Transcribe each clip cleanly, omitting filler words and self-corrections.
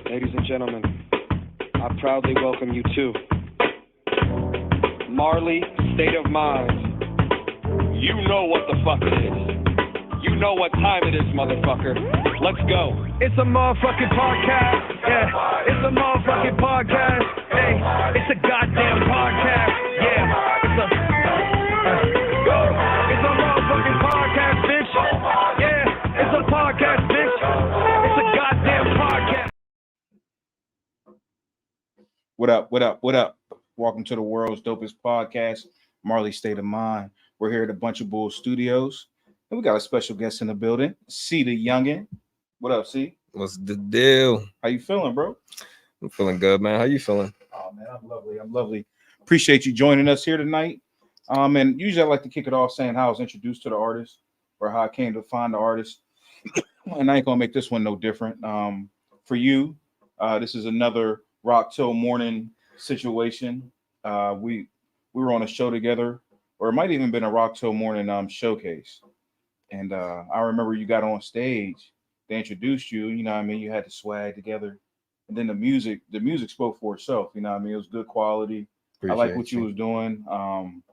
Ladies and gentlemen, I proudly welcome you to Marley State of Mind. You know what the fuck it is. You know what time it is, motherfucker. Let's go. It's a motherfucking podcast. Yeah, it's a motherfucking podcast. Hey, it's a goddamn podcast. Yeah, it's a motherfucking podcast, bitch. Yeah, it's a podcast, bitch. It's a goddamn podcast. What up, what up, what up? Welcome to the world's dopest podcast, Marley State of Mind. We're here at a Bunch of Bull Studios, and we got a special guest in the building, C the Youngin. What up, C? What's the deal? How you feeling, bro? I'm feeling good, man. How you feeling? Oh, man, I'm lovely. I'm lovely. Appreciate you joining us here tonight. And usually I like to kick it off saying how I was introduced to the artist or how I came to find the artist. And I ain't gonna make this one no different. For you, this is another Rock Till Morning situation. We were on a show together, or it might even been a Rock Till Morning showcase. And I remember you got on stage. They introduced you. You know what I mean? You had the swag together, and then the music spoke for itself. You know what I mean? It was good quality. I like what you was doing. And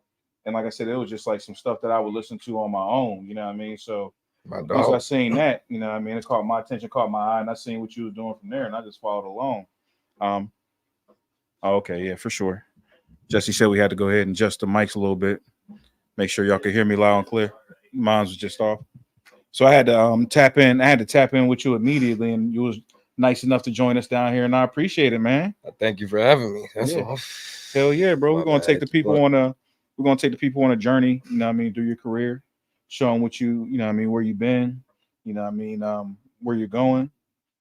like I said, it was just like some stuff that I would listen to on my own. You know what I mean? So once I seen that, you know what I mean, it caught my attention, caught my eye, and I seen what you was doing from there, and I just followed along. Okay, yeah, for sure. Jesse said we had to go ahead and adjust the mics a little bit, make sure y'all could hear me loud and clear. Mine was just off, so I had to tap in. I had to tap in with you immediately, and you was nice enough to join us down here, and I appreciate it, man. Thank you for having me. That's all. Hell yeah, bro. We're gonna take the people on a journey. You know what I mean, through your career, show them what you know what I mean, where you've been. You know what I mean, where you're going.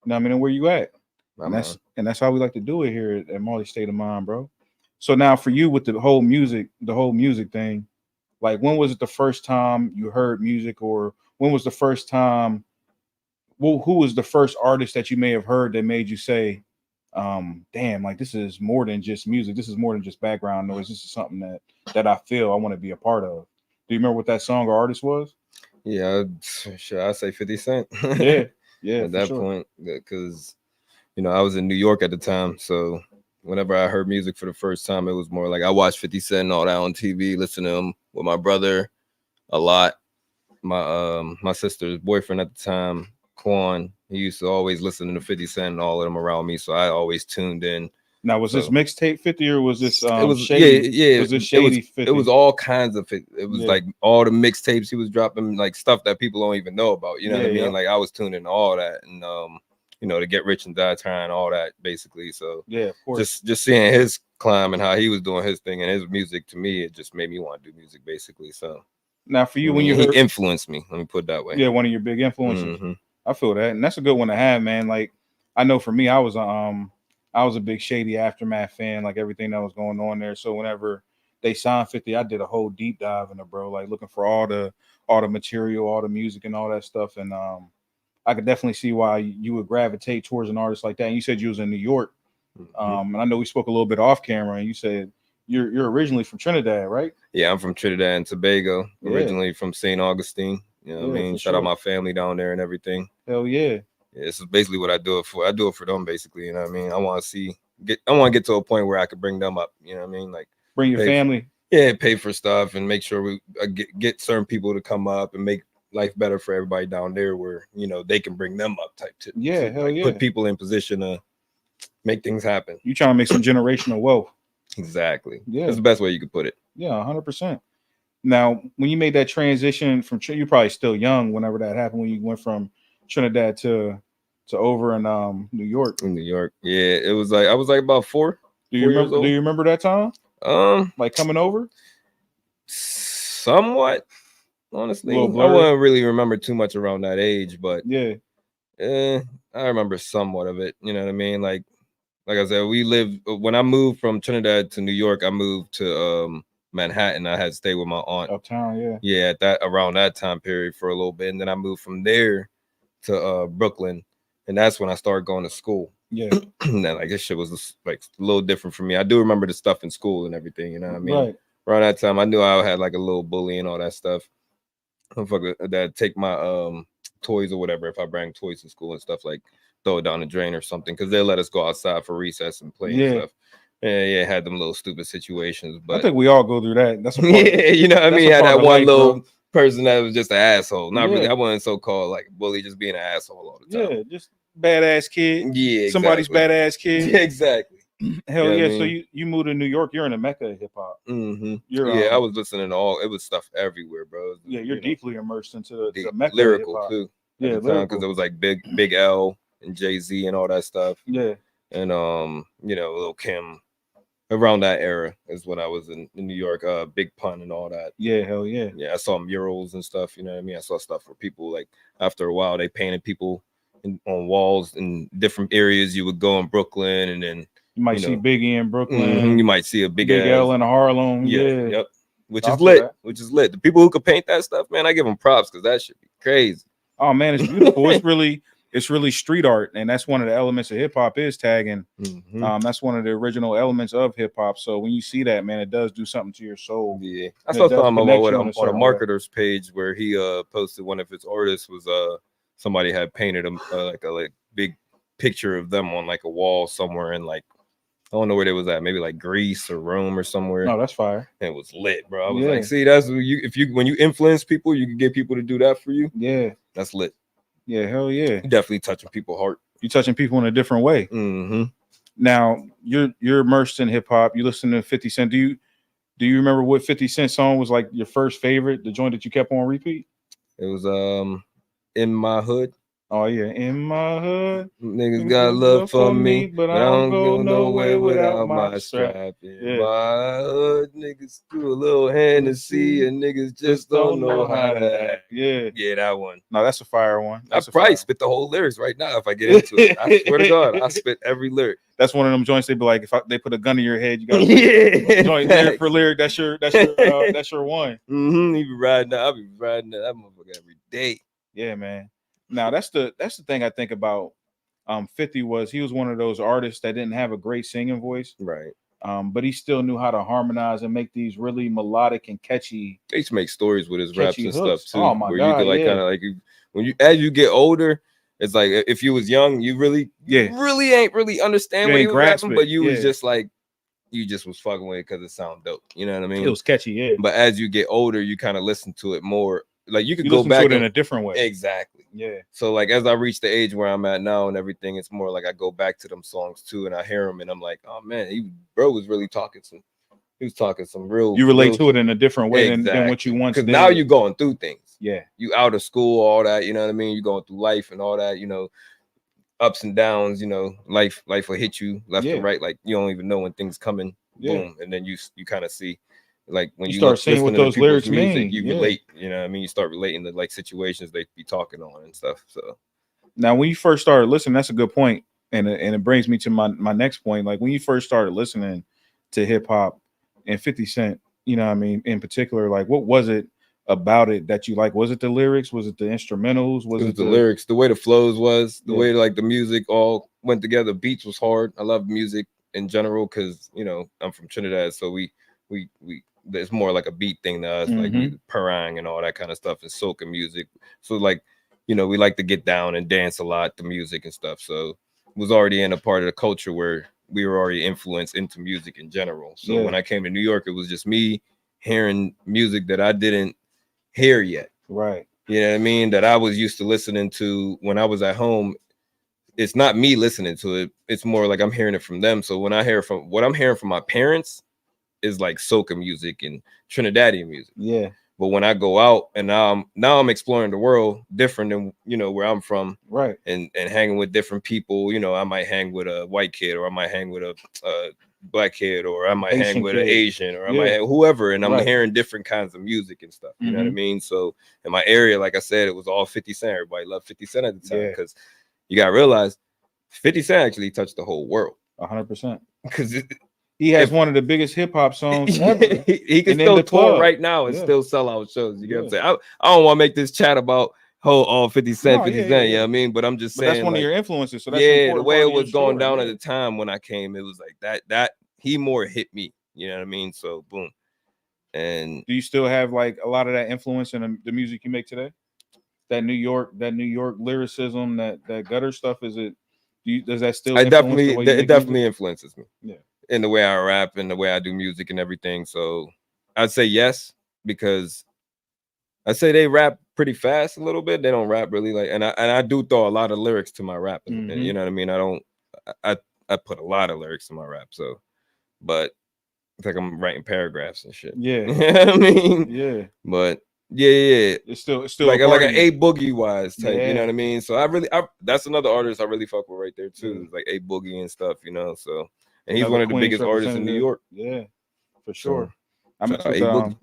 You know what I mean, and where you at. And that's how we like to do it here at Marley State of Mind, bro. So now for you with the whole music thing, like when was it the first time you heard music, or when was the first time? Well, who was the first artist that you may have heard that made you say, damn, like this is more than just music. This is more than just background noise. This is something that I feel I want to be a part of. Do you remember what that song or artist was? Yeah, should I say 50 Cent? Yeah. At that point, because I was in New York at the time, so whenever I heard music for the first time, it was more like I watched 50 Cent and all that on TV, listened to him with my brother a lot. My sister's boyfriend at the time, Quan, he used to always listen to 50 Cent and all of them around me, so I always tuned in. Now, was this mixtape 50 or was this it was shady? Yeah, was this shady 50? It was all kinds of it. It was like all the mixtapes he was dropping, like stuff that people don't even know about. You know what I mean? Like I was tuned in to all that, and to Get Rich and Die Trying, all that basically. So yeah, of course. Just seeing his climb and how he was doing his thing and his music, to me, it just made me want to do music basically. So now for you, he influenced me. Let me put it that way. Yeah, one of your big influences. Mm-hmm. I feel that, and that's a good one to have, man. Like I know for me, I was a big Shady Aftermath fan, like everything that was going on there. So whenever they signed 50, I did a whole deep dive in it, bro. Like looking for all the material, all the music, and all that stuff. And I could definitely see why you would gravitate towards an artist like that. And you said you was in New York, and I know we spoke a little bit off camera, and you said you're originally from Trinidad, right? Yeah, I'm from Trinidad and Tobago, originally from St. Augustine. You know what I mean? Shout out my family down there and everything. Hell yeah. Yeah, this is basically what I do it for. I do it for them, basically. You know what I mean? I want to get to a point where I could bring them up. You know what I mean? Like bring your family. Pay for stuff and make sure we get certain people to come up and make life better for everybody down there, where they can bring them up type tip. Yeah, hell yeah. Put people in position to make things happen. You trying to make some generational wealth. Exactly. Yeah, that's the best way you could put it. Yeah, 100%. Now, when you made that transition from, you're probably still young whenever that happened, when you went from Trinidad to over in New York. In New York, yeah, it was like I was like about 4. Do you remember that time? Like coming over? Somewhat, honestly. I wouldn't really remember too much around that age, but yeah, I remember somewhat of it. You know what I mean? Like I said, when I moved from Trinidad to New York, I moved to Manhattan. I had to stay with my aunt uptown. Yeah, around that time period for a little bit, and then I moved from there to Brooklyn, and that's when I started going to school. Yeah, and then, like, this shit was like a little different for me. I do remember the stuff in school and everything. You know what I mean? Right. Around that time, I knew I had like a little bully and all that stuff. Motherfucker that take my toys or whatever if I bring toys to school and stuff, like throw it down the drain or something because they let us go outside for recess and play and stuff. Yeah, had them little stupid situations. But I think we all go through that. That's a part yeah, you know what I mean? Had that one life, little bro. person that was just an asshole. Not really. I wasn't so called like bully, just being an asshole all the time. Yeah, just badass kid. Yeah, somebody's badass kid. Yeah, exactly. Hell Yeah, yeah. I mean, So you moved to New York. You're in the mecca of hip hop. Yeah, I was listening to all. It was stuff everywhere, bro. Yeah, you're deeply immersed into the mecca lyrical of hip-hop. too. Yeah, because it was like Big L and Jay-Z and all that stuff. Yeah, and Lil Kim. Around that era is when I was in New York. Big Pun and all that. Yeah, hell yeah. Yeah, I saw murals and stuff. You know what I mean? I saw stuff where people like after a while they painted people on walls in different areas. You would go in Brooklyn and then you might see Biggie in Brooklyn. You might see a Big L in Harlem. Yeah. Yep. Which is lit. Which is lit. The people who could paint that stuff, man, I give them props because that should be crazy. Oh man, it's beautiful. It's really street art, and that's one of the elements of hip hop is tagging. That's one of the original elements of hip hop. So when you see that, man, it does do something to your soul. Yeah, I saw something on a marketer's page where he posted one of his artists was somebody had painted him like a big picture of them on like a wall somewhere in like I don't know where they was at, maybe like Greece or Rome or somewhere. No, that's fire. And it was lit, bro. I was like, see, that's when you influence people, you can get people to do that for you. Yeah, that's lit. Yeah, hell yeah. You're definitely touching people's heart. You're touching people in a different way. Now you're immersed in hip hop. You listen to 50 Cent. Do you remember what 50 Cent song was like your first favorite? The joint that you kept on repeat? It was In My Hood. Oh yeah, in my hood. Niggas got love for me, but I don't go nowhere without my strap. In my hood, niggas do a little Hennessy and niggas just don't know how to act. Yeah, that one. No, that's a fire one. I probably spit the whole lyrics right now if I get into it. I swear to God, I spit every lyric. That's one of them joints. They be like, they put a gun in your head, you got joint lyric for lyric. That's your one. You be riding that. I'll be riding that motherfucker every day. Yeah, man. Now that's the thing I think about 50 was he was one of those artists that didn't have a great singing voice. Right. But he still knew how to harmonize and make these really melodic and catchy. They used to make stories with his raps and hooks. stuff too. Oh my where God, you could like kind of like as you get older, it's like if you was young, you really ain't really understand what he was rapping, but you was just like you just was fucking with it because it sounded dope. You know what I mean? It was catchy, yeah. But as you get older, you kind of listen to it more. Like you could go back to it in a different way. Exactly. Yeah. So like as I reach the age where I'm at now and everything, it's more like I go back to them songs too, and I hear them, and I'm like, oh man, bro was really talking some. He was talking some real. You relate to it in a different way than what you once did. Because now you're going through things. Yeah. You out of school, all that. You know what I mean? You're going through life and all that. You know, ups and downs. You know, life will hit you left and right. Like you don't even know when things coming. Boom, and then you kind of see. Like when you start seeing what those lyrics mean, you relate, you know what I mean? You start relating to like situations they be talking on and stuff. So now when you first started listening, that's a good point. And it brings me to my next point. Like when you first started listening to hip hop and 50 Cent, you know what I mean, in particular, like what was it about it that you like? Was it the lyrics? Was it the instrumentals? Was it the lyrics, the way the flows was, the way like the music all went together. Beats was hard. I love music in general because you know I'm from Trinidad, so we it's more like a beat thing to us, like parang and all that kind of stuff and soca music. So like, you know, we like to get down and dance a lot to music and stuff. So it was already in a part of the culture where we were already influenced into music in general. So when I came to New York, it was just me hearing music that I didn't hear yet. Right. You know what I mean? That I was used to listening to when I was at home. It's not me listening to it. It's more like I'm hearing it from them. So when I hear from what I'm hearing from my parents, is like soca music and Trinidadian music. Yeah. But when I go out and now I'm exploring the world different than you know where I'm from. Right. And hanging with different people. You know, I might hang with a white kid or I might hang with a black kid or I might hang with an Asian or I might hang whoever. And I'm hearing different kinds of music and stuff. You know what I mean? So in my area, like I said, it was all 50 Cent. Everybody loved 50 Cent at the time because you got to realize 50 Cent actually touched the whole world. 100%. Because he has one of the biggest hip hop songs ever. He can still tour right now and still sell out shows. You get what I'm saying? I don't want to make this chat about 50 Cent, 50 Cent, you know what I mean? But I'm just saying that's one of your influences. So that's the way it was going down at the time when I came, it was like that he more hit me, you know what I mean? So boom. And do you still have like a lot of that influence in the music you make today? That New York lyricism, that gutter stuff, is it Does that still I influence the way you it make definitely music? influences me. Yeah. In the way I rap and the way I do music and everything. So I'd say yes, because I say they rap pretty fast a little bit. They don't rap really like, and I do throw a lot of lyrics to my rap. And Mhm. you know what I mean? I I put a lot of lyrics to my rap. So, but it's like I'm writing paragraphs and shit. Yeah. You know what I mean? Yeah. But yeah. It's still Like a part an of A you. Boogie wise type, you know Yeah. what I mean? So that's another artist I really fuck with right there too, Yeah. like A Boogie and stuff, you know. So, and he's Another one of the Queens biggest artists in New representative. York. Yeah, for So, sure. I shout mess out with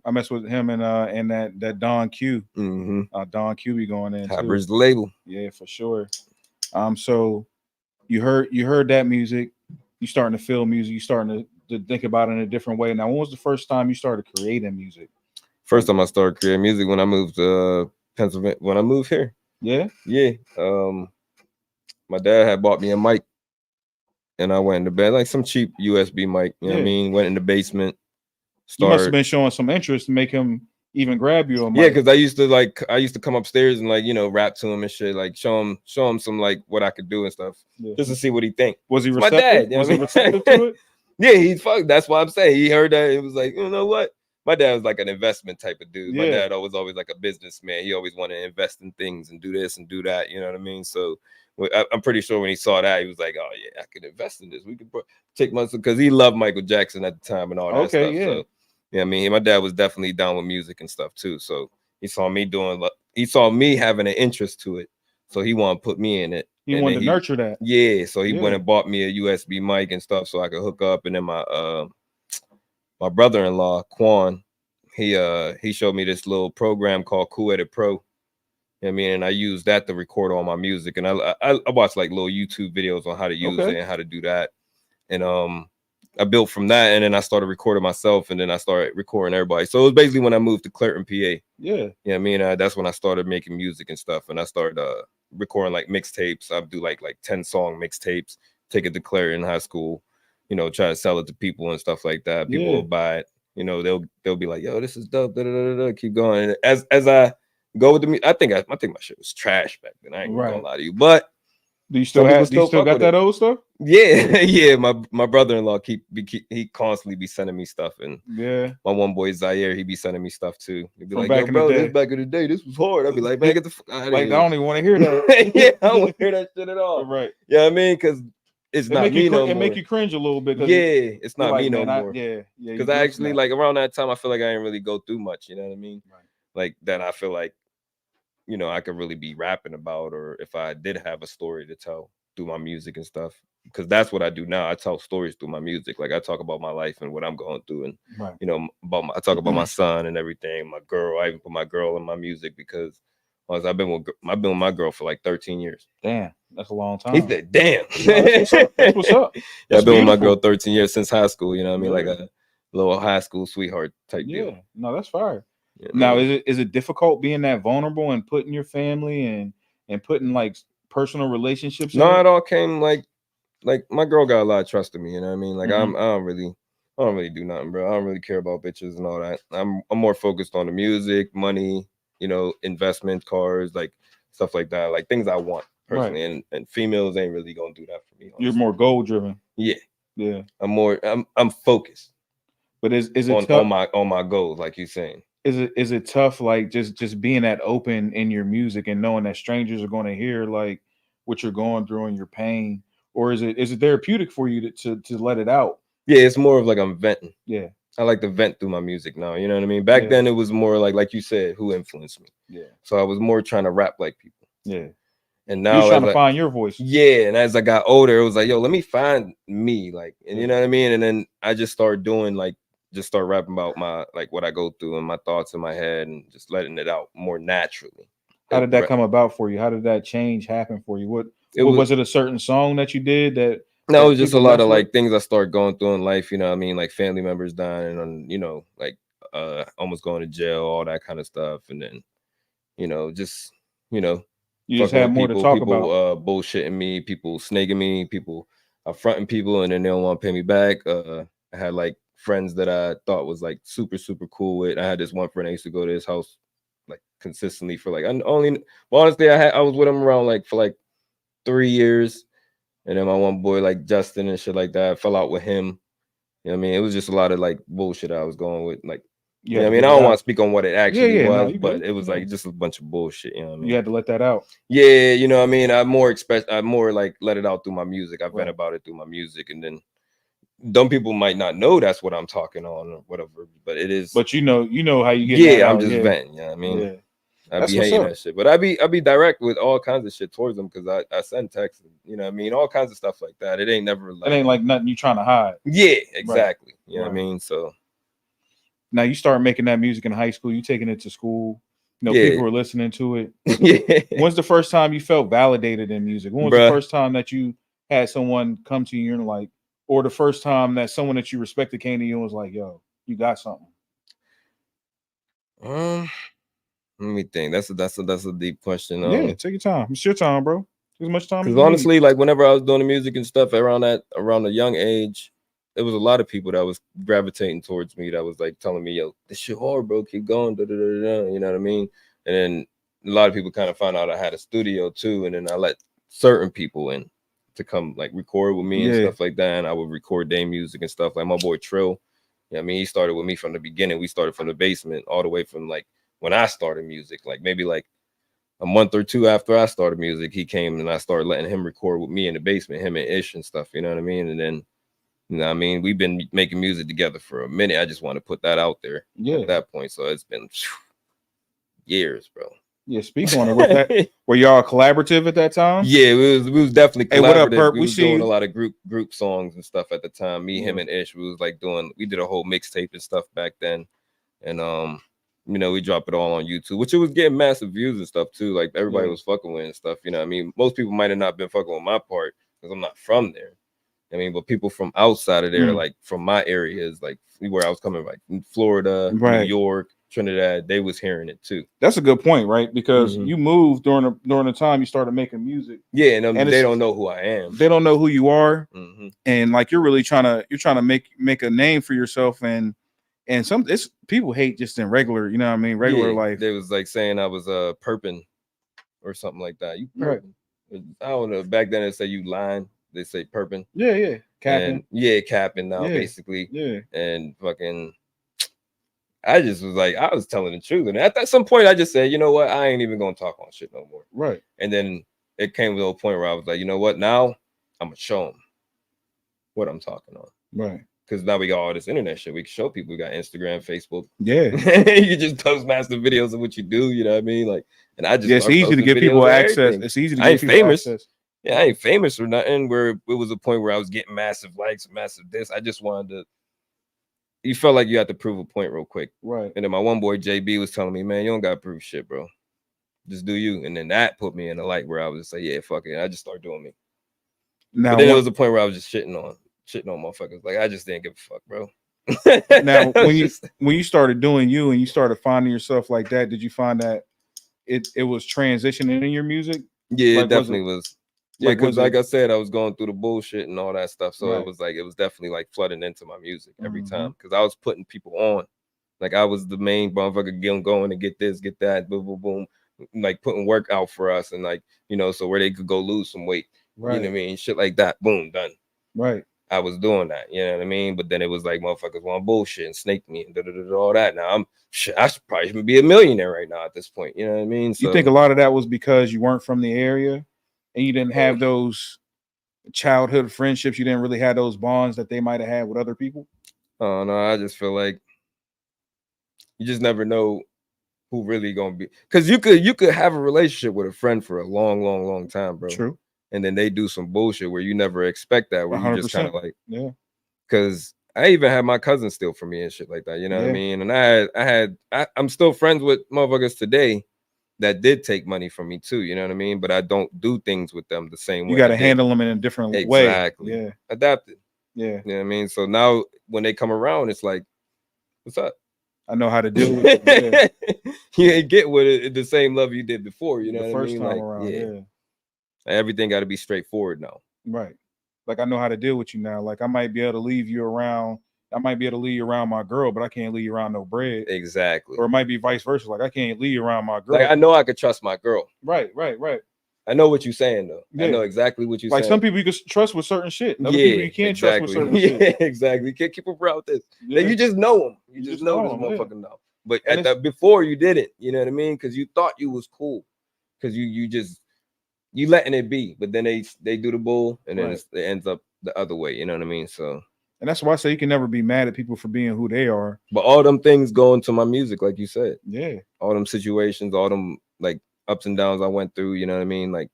A Boogie. him and that Don Q. Mm-hmm. Don Q be going in High too. Bridge the label. Yeah, for sure. So you heard that music, you starting to feel music, you starting to think about it in a different way. Now, when was the first time you started creating music? First time I started creating music when I moved to Pennsylvania. When I moved here, Yeah. yeah. My dad had bought me a mic, and I went into bed like some cheap USB mic. You know what I mean? Went in the basement. You must have Started. been showing some interest to make him even grab you a mic. Yeah, because I used to come upstairs and like, you know, rap to him and shit, like show him some like what I could do and stuff, just to see what he think. Was he It's receptive? my dad, you know Was what I he mean? receptive to it? Yeah, he's fuck. That's why I'm saying he heard that. It was like, you know what? My dad was like an investment type of dude. My dad was always like a businessman. He always wanted to invest in things and do this and do that. You know what I mean? So I'm pretty sure when he saw that, he was like, "Oh yeah, I could invest in this. We could take money," because he loved Michael Jackson at the time and all that stuff. Yeah. So yeah, I mean, my dad was definitely down with music and stuff too. So he saw me having an interest to it. So he wanted to put me in it. He wanted to nurture that. Yeah. So he went and bought me a USB mic and stuff so I could hook up. And then my brother-in-law, Quan, he showed me this little program called Cool Edit Pro. You know what I mean? And I used that to record all my music. And I watched like little YouTube videos on how to use it and how to do that. And I built from that, and then I started recording myself, and then I started recording everybody. So it was basically when I moved to Clerton, PA. Yeah. You know what I mean? That's when I started making music and stuff. And I started recording like mixtapes. I do like 10-song mixtapes, take it to Clerton High School, you know, try to sell it to people and stuff like that. People will buy it. You know, they'll be like, "Yo, this is dope." Da, da, da, da, da. Keep going. And as I go with the music, I think my shit was trash back then. I ain't gonna lie to you, but do you still got that old stuff? Yeah, yeah. My brother-in-law he constantly be sending me stuff, and my one boy Zaire, he be sending me stuff too. He'd be like, "Yo, bro, this back in the day, this was hard." I'd be like, "Man, get the fuck out of here!" Like, I don't even want to hear that. Yeah, I don't want to hear that shit at all. Right? Yeah, you know what I mean, because it's not me no more. It make you cringe a little bit. Yeah, it's not me no more. Yeah. Because I actually like around that time, I feel like I didn't really go through much. You know what I mean? Right. Like that, I feel like, you know, I could really be rapping about, or if I did have a story to tell through my music and stuff, because that's what I do now. I tell stories through my music. Like I talk about my life and what I'm going through, and you know, I talk about my son and everything. My girl, I even put my girl in my music because I've been with my girl for like 13 years. Damn, that's a long time. He said, "Damn, that's what's up." Yeah, I've been with my girl 13 years since high school. You know what I mean? Like a little high school sweetheart type deal. No, that's fire. Now, is it difficult being that vulnerable and putting your family and putting like personal relationships? No, it all came like my girl got a lot of trust in me. You know what I mean? Like I don't really do nothing, bro. I don't really care about bitches and all that. I'm more focused on the music, money, you know, investment, cars, like stuff like that, like things I want personally. And females ain't really gonna do that for me. Honestly. You're more goal driven. Yeah. I'm focused. But is it on, tough? on my goals, like you're saying? Is it tough, like just being that open in your music and knowing that strangers are going to hear like what you're going through and your pain, or is it therapeutic for you to let it out? Yeah, it's more of like I'm venting. Yeah, I like to vent through my music now. You know what I mean? Back then it was more like you said, who influenced me. Yeah. So I was more trying to rap like people. Yeah. And now you're trying to find your voice. Yeah. And as I got older, it was like, yo, let me find me. Like, and you know what I mean? And then I just started doing start rapping about my like what I go through and my thoughts in my head and just letting it out more naturally. How did that come about for you? How did that change happen for you? Was it a certain song that you did that? No, it was just a lot of like things I started going through in life, you know what I mean? Like family members dying and, you know, like almost going to jail, all that kind of stuff. And then, you know, just, you know, you just had more to talk about. People bullshitting me, people snaking me, people affronting people, and then they don't want to pay me back. I had like friends that I thought was like super, super cool with. I had this one friend, I used to go to his house like consistently for like honestly, I was with him around like for like 3 years. And then my one boy like Justin and shit like that, I fell out with him. You know what I mean? It was just a lot of like bullshit I was going with. Like, you know what I mean? I don't want to speak on what it actually was, but it was like just a bunch of bullshit. You know what I mean? You had to let that out. Yeah, you know what I mean? I more like let it out through my music. I vent about it through my music, and then some people might not know that's what I'm talking on or whatever, but it is. But you know how you get. Yeah, I'm just venting. You know what I mean? Yeah. I be hating that shit, but I be direct with all kinds of shit towards them because I send texts, you know what I mean, all kinds of stuff like that. It ain't never like, it ain't like nothing you trying to hide. Yeah, exactly. Right. You know what I mean? So now you start making that music in high school, you taking it to school, you know, people are listening to it. Yeah. When's the first time you felt validated in music? When was the first time that you had someone come to you and like, or the first time that someone that you respected came to you and was like, yo, you got something? Let me think. That's a deep question. Yeah, take your time. It's your time, bro. As much time. Because honestly, like whenever I was doing the music and stuff around a young age, there was a lot of people that was gravitating towards me that was like telling me, yo, this shit hard, bro. Keep going. Da, da, da, da, you know what I mean? And then a lot of people kind of found out I had a studio too. And then I let certain people in to come like record with me and stuff like that. And I would record their music and stuff. Like my boy Trill. You know what I mean? He started with me from the beginning. We started from the basement all the way from like when I started music, like maybe like a month or two after I started music, he came and I started letting him record with me in the basement, him and Ish and stuff, you know what I mean? And then, you know what I mean? We've been making music together for a minute. I just want to put that out there at that point. So it's been years, bro. Yeah, speak on it. With that, were y'all collaborative at that time? Yeah, we was definitely collaborative. Hey, what up, Perp? We was doing a lot of group songs and stuff at the time. Me, him, and Ish. We did a whole mixtape and stuff back then. And you know, we drop it all on YouTube, which it was getting massive views and stuff too. Like everybody was fucking with and stuff. You know what I mean? Most people might have not been fucking with my part because I'm not from there. I mean, but people from outside of there, like from my areas, like where I was coming, like in Florida, New York, Trinidad, they was hearing it too. That's a good point, right? Because you moved during the time you started making music. Yeah, and they don't know who I am. They don't know who you are, and like you're really trying to make a name for yourself. And people hate just in regular, you know what I mean, regular life. They was like saying I was perping or something like that. You perping. I don't know. Back then they say you lying. They say perping. Yeah. Capping. And, capping now, basically. Yeah. And fucking I just was like, I was telling the truth. And at some point I just said, you know what? I ain't even gonna talk on shit no more. Right. And then it came to a point where I was like, you know what? Now I'm gonna show them what I'm talking on. Right. Because now we got all this internet shit. We can show people. We got Instagram, Facebook. Yeah. You just post massive videos of what you do. You know what I mean? Like, and I just it's easy to give people access. It's easy to give people famous. Access. Yeah, I ain't famous or nothing. Where it was a point where I was getting massive likes, massive this. I just wanted to. You felt like you had to prove a point real quick, right? And then my one boy JB was telling me, "Man, you don't gotta prove shit, bro. Just do you." And then that put me in the light where I was just like, "Yeah, fuck it." And I just started doing me. Now, but then there was a point where I was just shitting on motherfuckers. Like I just didn't give a fuck, bro. Now, when you started doing you and you started finding yourself like that, did you find that it was transitioning in your music? Yeah, like, it definitely was. Yeah, because like I said, I was going through the bullshit and all that stuff. So it was definitely like flooding into my music every time because I was putting people on. Like I was the main motherfucker going to get this, get that, boom, boom, boom. Like putting work out for us and like, you know, so where they could go lose some weight. Right. You know what I mean? Shit like that. Boom, done. Right. I was doing that, you know what I mean? But then it was like motherfuckers want bullshit and snake me and all that. Now I should probably be a millionaire right now at this point. You know what I mean? So, you think a lot of that was because you weren't from the area and you didn't have those childhood friendships? You didn't really have those bonds that they might have had with other people? Oh no, I just feel like you just never know who really gonna be, because you could have a relationship with a friend for a long time, bro. True. And then they do some bullshit where you never expect that, where 100%. You just kind of like, yeah. Because I even had my cousin steal from me and shit like that, you know what I mean? And I'm still friends with motherfuckers today that did take money from me too, you know what I mean? But I don't do things with them the same way. You got to handle them in a different way. Exactly. Yeah. Adapted. Yeah. You know what I mean? So now when they come around, it's like, what's up? I know how to do it. Yeah. You ain't get with it the same love you did before, you know what I mean? First time around, yeah. Everything got to be straightforward now. Right. Like I know how to deal with you now. Like I might be able to leave you around. I might be able to leave you around my girl, but I can't leave you around no bread. Exactly. Or it might be vice versa. Like I can't leave you around my girl. Like I know I could trust my girl. Right. I know what you're saying though. Yeah. I know exactly what you're Like saying. some people you can trust with certain shit. Other people you can't trust with certain shit. Yeah, exactly. You can't keep around with this. Yeah. You just know them. You just know this them, yeah. motherfucker now. But And at the, before you didn't, you know what I mean? Because you thought you was cool. Because you letting it be. But then they do the bull and then it ends up the other way. You know what I mean? So. And that's why I say you can never be mad at people for being who they are. But all them things go into my music, like you said. Yeah. All them situations, all them like ups and downs I went through, you know what I mean? Like,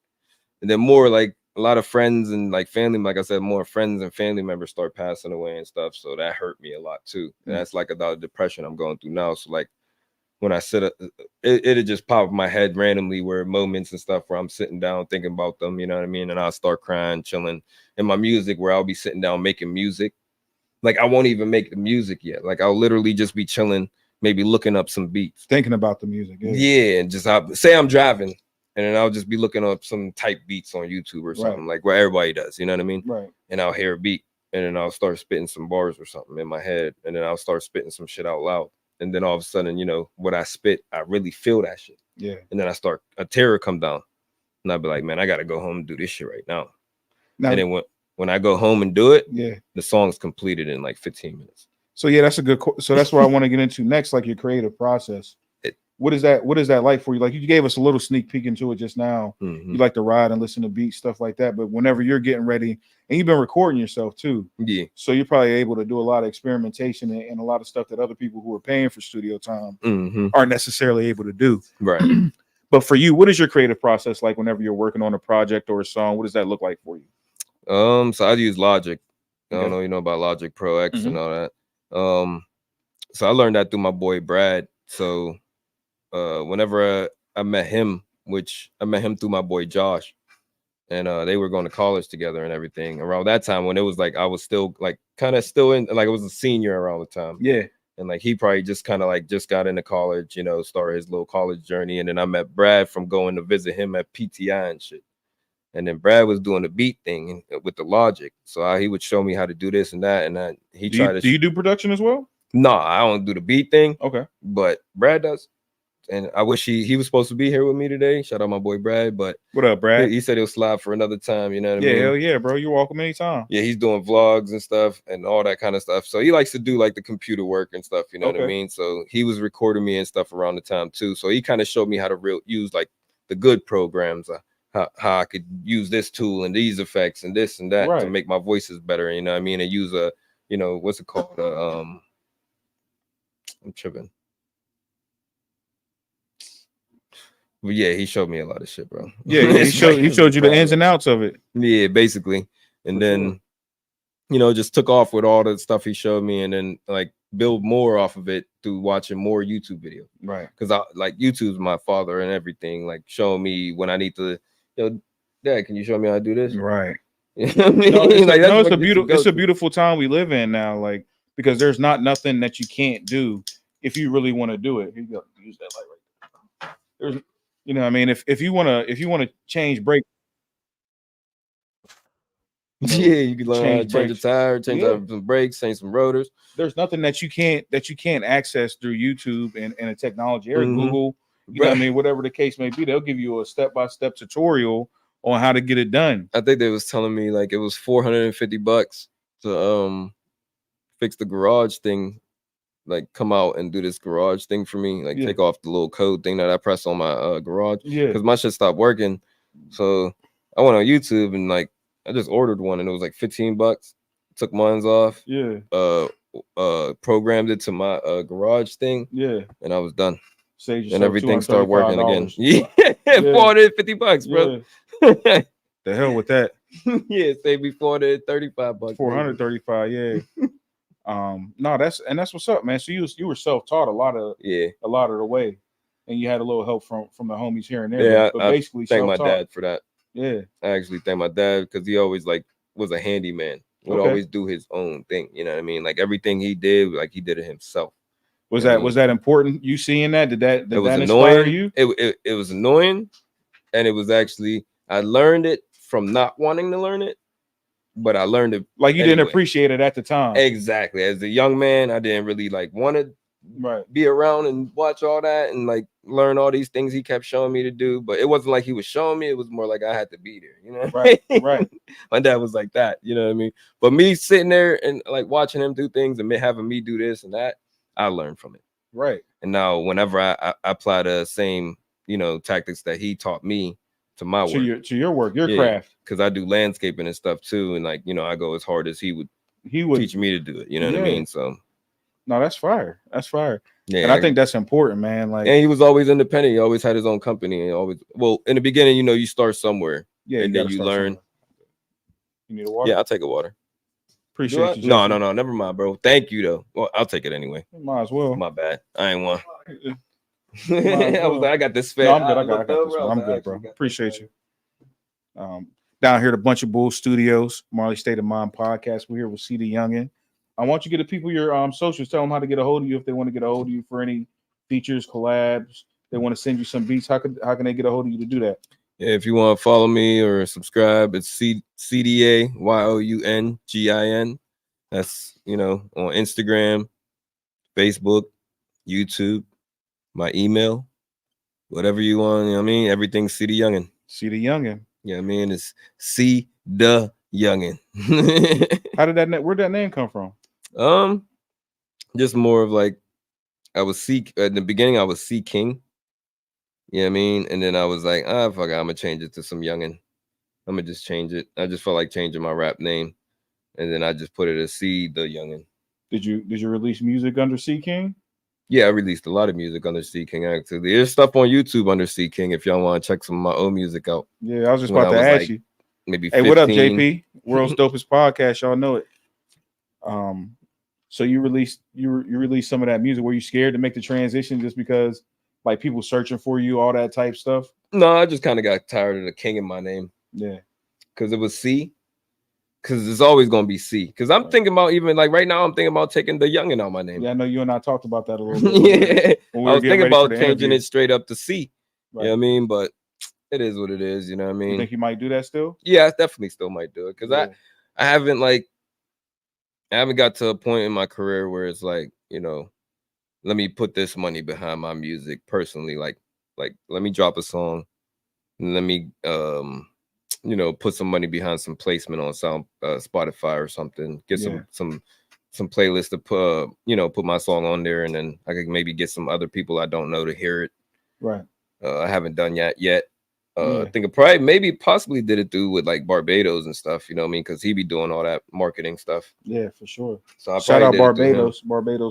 and then more like a lot of friends and like family, like I said, more friends and family members start passing away and stuff. So that hurt me a lot too. And that's like about the depression I'm going through now. So like when I sit up, it'll just pop in my head randomly where moments and stuff where I'm sitting down thinking about them, you know what I mean? And I'll start crying, chilling in my music where I'll be sitting down making music. Like I won't even make the music yet. Like I'll literally just be chilling, maybe looking up some beats. Thinking about the music. Yeah, and just say I'm driving and then I'll just be looking up some type beats on YouTube or something, like where everybody does, you know what I mean? Right. And I'll hear a beat and then I'll start spitting some bars or something in my head and then I'll start spitting some shit out loud. And then all of a sudden, you know, what I spit, I really feel that shit. Yeah. And then a terror come down and I'll be like, man, I got to go home and do this shit right now. And then when I go home and do it, the song's completed in like 15 minutes. So yeah, that's a good. So that's what I want to get into next, like your creative process. What is that like for you? Like you gave us a little sneak peek into it just now. Mm-hmm. You like to ride and listen to beats, stuff like that. But whenever you're getting ready, and you've been recording yourself too, so you're probably able to do a lot of experimentation and a lot of stuff that other people who are paying for studio time aren't necessarily able to do. Right. But for you, what is your creative process like whenever you're working on a project or a song? What does that look like for you? So I use Logic. I don't know, you know about Logic Pro X and all that. So I learned that through my boy Brad. So whenever I met him, which I met him through my boy Josh, and they were going to college together and everything. Around that time when it was like I was still like kind of still in, like I was a senior around the time. Yeah. And like he probably just kind of like just got into college, you know, started his little college journey. And then I met Brad from going to visit him at PTI and shit. And then Brad was doing the beat thing with the Logic. So he would show me how to do this and that. And that he tried to. Do you do production as well? No, I don't do the beat thing. Okay. But Brad does. And I wish he was supposed to be here with me today. Shout out my boy Brad. But what up, Brad? He said he'll slide for another time. You know what I mean? Yeah, hell yeah, bro. You're welcome anytime. Yeah, he's doing vlogs and stuff and all that kind of stuff. So he likes to do like the computer work and stuff. You know what I mean? So he was recording me and stuff around the time too. So he kind of showed me how to use like the good programs, how I could use this tool and these effects and this and that to make my voices better. You know what I mean? And use a, you know, what's it called? I'm tripping. But yeah, he showed me a lot of shit, bro. Yeah, he showed you the ins and outs of it. Yeah, basically. And then, you know, just took off with all the stuff he showed me and then like build more off of it through watching more YouTube videos. Right. Because I like YouTube's my father and everything, like showing me when I need to, you know, Dad, can you show me how to do this? Right. You know what I mean? It's a beautiful time we live in now, like because there's nothing that you can't do if you really want to do it. Here you go. Use that light right there. There's, you know what I mean? If you wanna change brake. Yeah, you can learn how to change a tire, change out some brakes, change some rotors. There's nothing that you can't access through YouTube and a technology or Google, you know what I mean, whatever the case may be, they'll give you a step-by-step tutorial on how to get it done. I think they was telling me like it was $450 to fix the garage thing. Like come out and do this garage thing for me, like take off the little code thing that I press on my garage, because my shit stopped working. So I went on YouTube and like I just ordered one and it was like $15. Took mine's off, programmed it to my garage thing, and I was done. And everything started working again. Yeah, $450, bro. The hell with that. Yeah, saved me $435. $435, yeah. No, that's what's up, man. So you were self-taught a lot of the way, and you had a little help from the homies here and there. Yeah, but basically, thank my dad for that. Yeah, I actually thank my dad because he always like was a handyman. Would always do his own thing. You know what I mean? Like everything he did, like he did it himself. Was that important? You seeing that? Did that inspire annoying you? It was annoying, and it was actually I learned it from not wanting to learn it. But I learned it like you didn't appreciate it at the time. Exactly. As a young man, I didn't really like want to be around and watch all that and like learn all these things he kept showing me to do, but it wasn't like he was showing me. It was more like I had to be there, you know? Right, right. My dad was like that, you know what I mean? But me sitting there and like watching him do things and having me do this and that, I learned from it. Right. And now whenever I apply the same, you know, tactics that he taught me to my work, to your work, your craft, because I do landscaping and stuff too, and like, you know, I go as hard as he would teach me to do it, you know what I mean? So no, that's fire. That's fire. Yeah, and I think that's important, man. Like, and he was always independent. He always had his own company, and always, well, in the beginning, you know, you start somewhere, and then you learn. Somewhere. You need a water? Yeah, I'll take a water. Appreciate you. No, never mind, bro. Thank you though. Well, I'll take it anyway. Might as well. My bad. I ain't one. Well. I got this fed. No, I'm good. I got this one. I'm good, bro. Appreciate you. Down here at a Bunch of Bull Studios, Marley State of Mind podcast. We're here with C the Youngin. I want you to get the people your socials. Tell them how to get a hold of you if they want to get a hold of you for any features, collabs. They want to send you some beats. How can they get a hold of you to do that? Yeah, if you want to follow me or subscribe, it's CDAYOUNGIN. That's, you know, on Instagram, Facebook, YouTube, my email, whatever you want. You know what I mean? Everything's C the Youngin. C the Youngin. Yeah, I mean, it's C the Youngin. Where'd that name come from? Just more of like, I was C at the beginning. I was C King. You know what I mean? And then I was like, fuck it, I'm gonna change it to some Youngin. I'm gonna just change it. I just felt like changing my rap name, and then I just put it as C the Youngin. Did you release music under C King? Yeah, I released a lot of music under C King. Actually, there's stuff on YouTube under C King if y'all want to check some of my old music out. Yeah, I was just about to ask you. Maybe. Hey, 15. what up, JP? World's dopest podcast. Y'all know it. So you released some of that music. Were you scared to make the transition just because like people searching for you, all that type stuff? No, I just kind of got tired of the King in my name. Yeah, because it was C. Because it's always gonna be C. Because I'm thinking about even like right now, I'm thinking about taking the Youngin out my name. Yeah, I know you and I talked about that a little bit. I was thinking about changing it straight up to C. Right. You know what I mean? But it is what it is. You know what I mean? You think you might do that still? Yeah, I definitely still might do it because I haven't got to a point in my career where it's like, you know, let me put this money behind my music personally. Like let me drop a song and let me you know, put some money behind some placement on Spotify or something. Get some playlist to put my song on there, and then I could maybe get some other people I don't know to hear it. Right. I haven't done that yet. I think I possibly did it through with like Barbados and stuff, you know what I mean? Because he be doing all that marketing stuff. Yeah, for sure. So shout out Barbados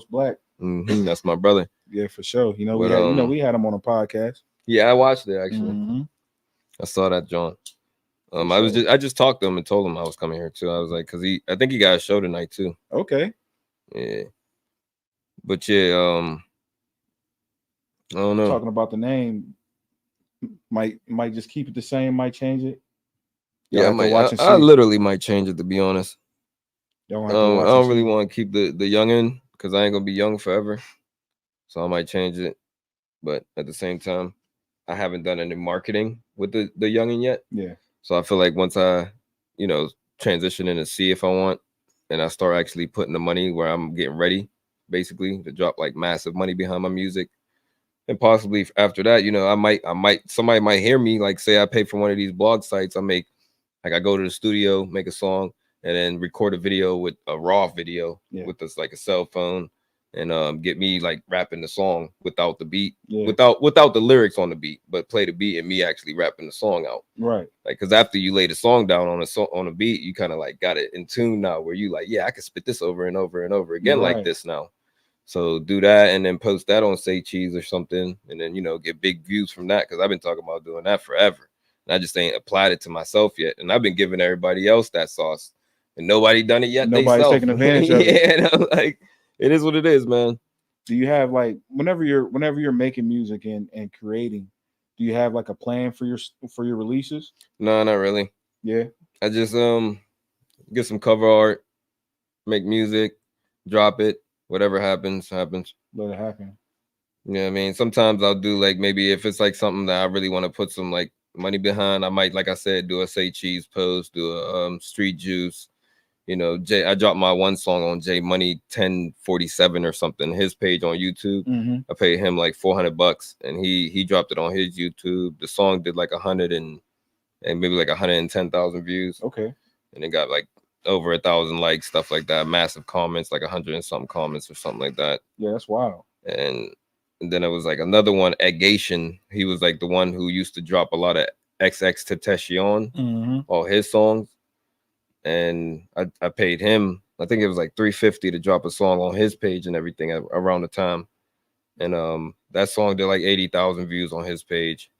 Black. That's my brother. Yeah, for sure. You know, we had him on a podcast. Yeah, I watched it actually. I saw that, John. I just talked to him and told him I was coming here too. I was like, I think he got a show tonight too. Okay. Yeah. But yeah, I don't know. Talking about the name, might just keep it the same, might change it. I literally might change it, to be honest. I don't really want to keep the Youngin because I ain't gonna be young forever. So I might change it. But at the same time, I haven't done any marketing with the Youngin yet. Yeah. So I feel like once I, you know, transition in and see if I want, and I start actually putting the money where I'm getting ready, basically, to drop like massive money behind my music. And possibly after that, you know, somebody might hear me, like say I pay for one of these blog sites. I go to the studio, make a song, and then record a video with a raw video with this like a cell phone, and get me like rapping the song without the beat, without the lyrics on the beat, but play the beat and me actually rapping the song out. Right. Like, because after you lay the song down on a beat, you kind of like got it in tune now, where you like, I can spit this over and over and over again like this now. So do that and then post that on Say Cheese or something, and then, you know, get big views from that, because I've been talking about doing that forever. And I just ain't applied it to myself yet. And I've been giving everybody else that sauce, and nobody done it yet. Nobody's taking advantage of it. Yeah, and I'm like, it is what it is, man. Do you have like whenever you're making music and creating, do you have like a plan for your releases? No, not really. Yeah. I just get some cover art, make music, drop it. Whatever happens. Let it happen. You know what I mean? Sometimes I'll do like, maybe if it's like something that I really want to put some like money behind, I might, like I said, do a Say Cheese post, do a Street Juice, You know, I dropped my one song on J Money 1047 or something, his page on YouTube. I paid him like $400 and he dropped it on his YouTube. The song did like 100 and maybe like 110,000 views. Okay. And it got like over 1,000 likes, stuff like that. Massive comments, like 100 and something comments or something like that. Yeah, that's wild. And then it was like another one, Egation. He was like the one who used to drop a lot of XXXTentacion, all his songs. And I paid him, I think it was like $350 to drop a song on his page and everything around the time. And that song did like 80,000 views on his page.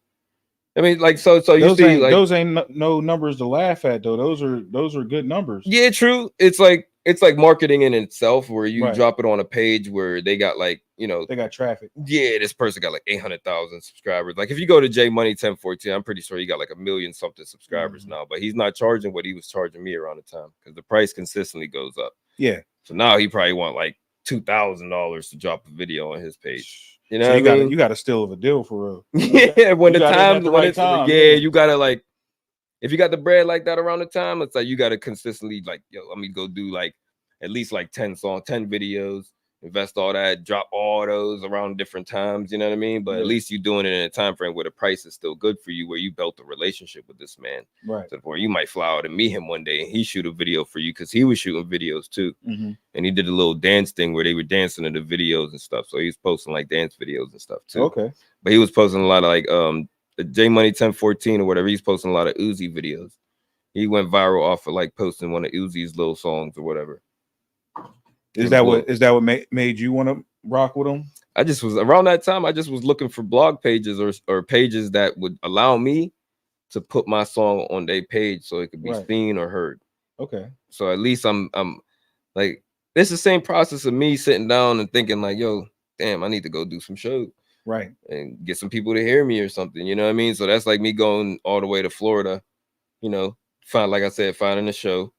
I mean, like, so you see, like, those ain't no numbers to laugh at though. Those are good numbers. Yeah, true. It's like marketing in itself, where you drop it on a page where they got like, you know, they got traffic. Yeah, this person got like 800,000 subscribers. Like if you go to J Money 1014, I'm pretty sure he got like 1 million something subscribers now, but he's not charging what he was charging me around the time because the price consistently goes up. Yeah. So now he probably want like $2,000 to drop a video on his page. You know, so what I mean? You got to steal of a deal for real. Yeah, when you the time, yeah, you gotta like, if you got the bread like that around the time, it's like you gotta consistently like, yo, let me go do like at least like 10 videos, invest all that, drop all those around different times. You know what I mean? But at least you're doing it in a time frame where the price is still good for you, where you built a relationship with this man, right? So where you might fly out and meet him one day and he shoot a video for you because he was shooting videos too, and he did a little dance thing where they were dancing in the videos and stuff. So he was posting like dance videos and stuff too. Okay, but he was posting a lot of like J Money 1014 or whatever. He's posting a lot of Uzi videos. He went viral off of like posting one of Uzi's little songs or whatever. Is that what made you want to rock with him? I just was around that time. I just was looking for blog pages or pages that would allow me to put my song on their page so it could be seen or heard. Okay. So at least I'm like, it's the same process of me sitting down and thinking like, yo, damn, I need to go do some shows. Right. And get some people to hear me or something. You know what I mean? So that's like me going all the way to Florida, you know, finding a show,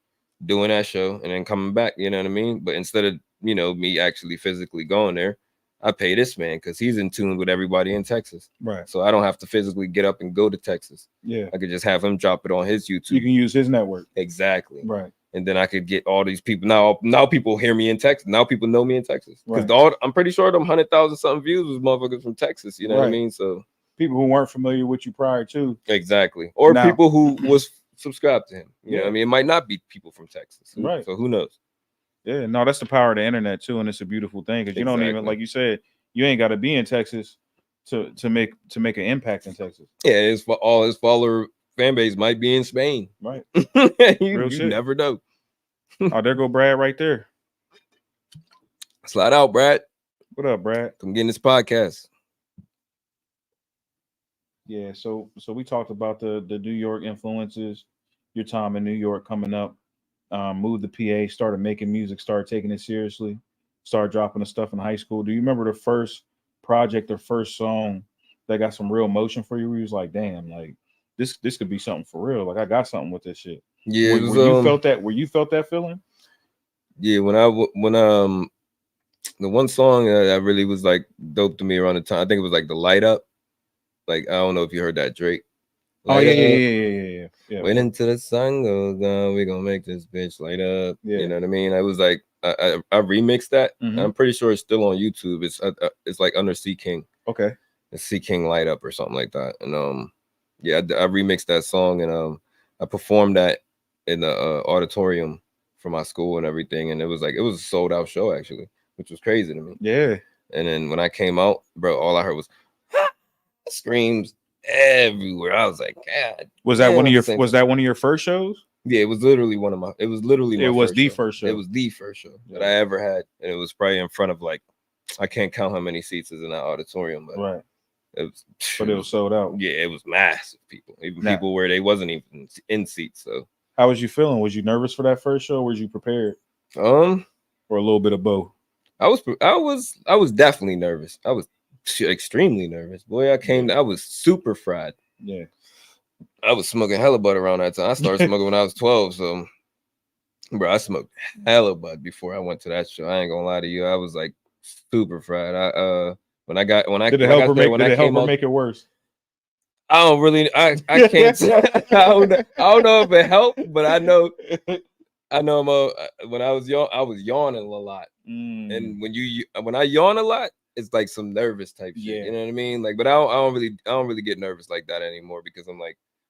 doing that show, and then coming back. You know what I mean? But instead of, you know, me actually physically going there, I pay this man because he's in tune with everybody in Texas. Right. So I don't have to physically get up and go to Texas. Yeah. I could just have him drop it on his YouTube. You can use his network. Exactly. Right. And then I could get all these people. Now people hear me in Texas. Now people know me in Texas. Because I'm pretty sure them 100,000 something views was motherfuckers from Texas. You know what I mean? So people who weren't familiar with you prior to. Exactly. Or people who was subscribed to him. You know what I mean? It might not be people from Texas. Right. So who knows? Yeah, no, that's the power of the internet too, and it's a beautiful thing because you don't even, like you said, you ain't got to be in Texas to make an impact in Texas. Yeah, all his follower fan base might be in Spain. Right. you never know. Oh, there go Brad right there. Slide out, Brad. What up, Brad? Come get in this podcast. Yeah, so we talked about the New York influences, your time in New York coming up, moved to PA, started making music, started taking it seriously, started dropping the stuff in high school. Do you remember the first project or first song that got some real motion for you? Where you was like, damn, like this could be something for real. Like I got something with this shit. Yeah, you felt that? Where you felt that feeling? Yeah, when the one song that really was like dope to me around the time, I think it was like the Light Up. Like I don't know if you heard that Drake. Yeah. Wait until the sun goes down. We gonna make this bitch light up. Yeah. You know what I mean? I was like, I remixed that. I'm pretty sure it's still on YouTube. It's like under C King. Okay. It's C King Light Up or something like that. And yeah, I remixed that song and I performed that in the auditorium for my school and everything. And it was a sold out show actually, which was crazy to me. Yeah. And then when I came out, bro, all I heard was screams everywhere. I was like, God. Was that one of your first shows? Yeah, it was literally the first show. It was the first show that I ever had. And it was probably in front of like, I can't count how many seats is in that auditorium, but right. It was sold out. Yeah, it was massive people. Even people where they wasn't even in seats. So how was you feeling? Was you nervous for that first show? Or was you prepared? Or a little bit of both? I was definitely nervous. I was extremely nervous. Boy, I was super fried. Yeah. I was smoking hella bud around that time. I started smoking when I was 12. So bro, I smoked hella bud before I went to that show. I ain't gonna lie to you. I was like super fried. Did it help her make it worse? I don't really I can't I don't know if it helped, but I know I know when I was young, I was yawning a lot. And when I yawn a lot, it's like some nervous type shit. Yeah. You know what I mean? Like, but I don't really get nervous like that anymore because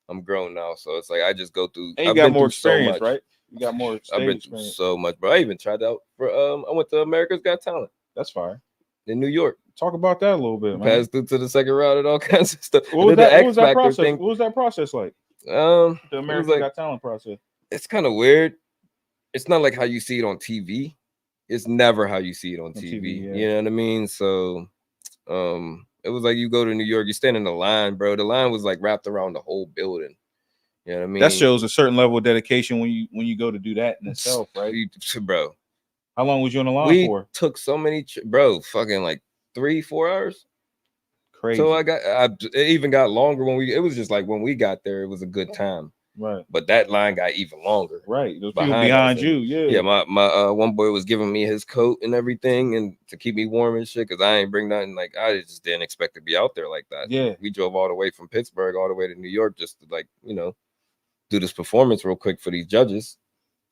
I'm grown now. So it's like I just go through. And you I've got been more through so experience, much. right? You got more I've stage been through experience. so much, bro. I even tried out for I went to America's Got Talent That's fine. in New York. Talk about that a little bit, man. Passed through to the second round and all kinds of stuff. What was that process? Thing. What was that process like? The American Got Talent process. It's kind of weird. It's not like how you see it on TV. It's never how you see it on TV. Yeah. You know what I mean? So it was like you go to New York, you stand in the line, bro. The line was like wrapped around the whole building. You know what I mean? That shows a certain level of dedication when you go to do that in itself, right? Bro. How long was you on the line for? Took so many fucking like 3-4 hours. Crazy. So it even got longer it was just like when we got there, it was a good time. Right. But that line got even longer. Right. Those people behind you. Yeah. Yeah. My one boy was giving me his coat and everything and to keep me warm and shit because I ain't bring nothing. Like I just didn't expect to be out there like that. Yeah. We drove all the way from Pittsburgh all the way to New York just to do this performance real quick for these judges.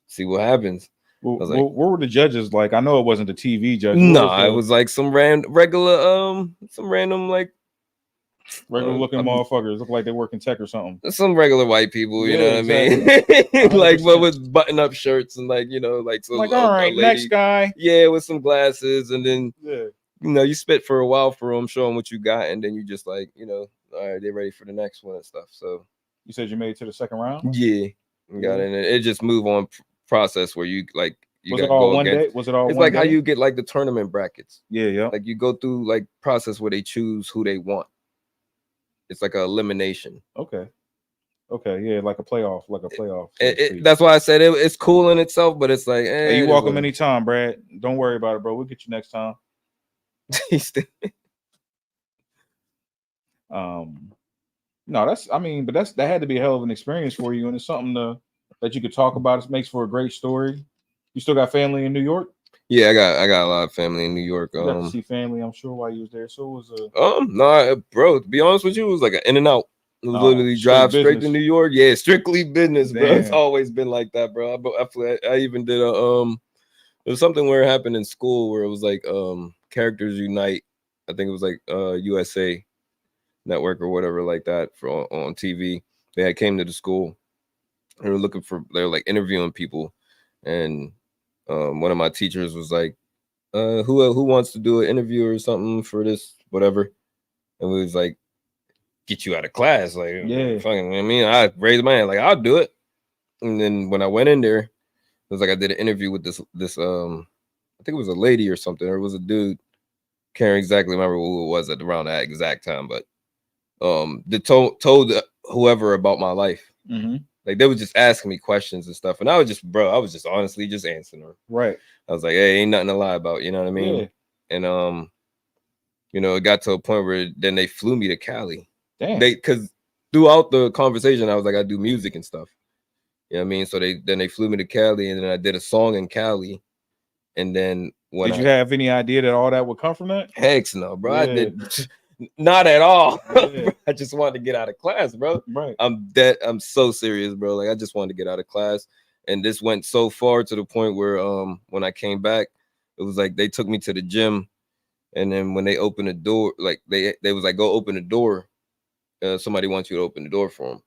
See what happens. Well, what were the judges like? I know it wasn't the TV judges. No, it was like some regular regular looking motherfuckers. Look like they work in tech or something. Some regular white people, you know what exactly. I mean? Like what with button up shirts and so all right, next guy. Yeah, with some glasses, and then you spit for a while for them, show them what you got, and then you just all right, they're ready for the next one and stuff. So you said you made it to the second round? Yeah. Got it. And it just move on process where you got to go one day? Was it all it's one like day? how you get like the tournament brackets. Yeah. Like you go through process where they choose who they want. It's like an elimination. Okay, yeah, like a playoff. That's why I said it's cool in itself, but it's like, hey, you welcome anytime, Brad. Don't worry about it, bro. We'll get you next time. No, that had to be a hell of an experience for you, and it's something that you could talk about. It makes for a great story. You still got family in New York? Yeah, I got a lot of family in New York. You got to see family, I'm sure, while you was there. So it was no, bro. To be honest with you, it was like an in and out. It was literally drive straight to New York. Yeah, strictly business, bro. Damn. It's always been like that, bro. I even did there was something where it happened in school where it was like Characters Unite. I think it was like USA Network or whatever like that on TV. They had came to the school. They were like interviewing people, and one of my teachers was like, who wants to do an interview or something for this, whatever. And we was like, get you out of class. Like, yeah. Fucking, I mean, I raised my hand, like, I'll do it. And then when I went in there, it was like I did an interview with this I think it was a lady or something, or it was a dude. Can't exactly remember who it was at around that exact time, but they told whoever about my life. Mm-hmm. Like they were just asking me questions and stuff, and I was just honestly just answering them. Right. I was like, hey, ain't nothing to lie about, you know what I mean? Yeah. And it got to a point where then they flew me to Cali. Damn. Because throughout the conversation, I was like, I do music and stuff. You know what I mean? So they flew me to Cali, and then I did a song in Cali. And then did you have any idea that all that would come from that? Heck no, bro. Yeah. I did not at all. Yeah. I just wanted to get out of class, bro. Right. I'm so serious, bro. Like I just wanted to get out of class. And this went so far to the point where when I came back, it was like they took me to the gym, and then when they opened the door, like they was like, go open the door. Somebody wants you to open the door for them.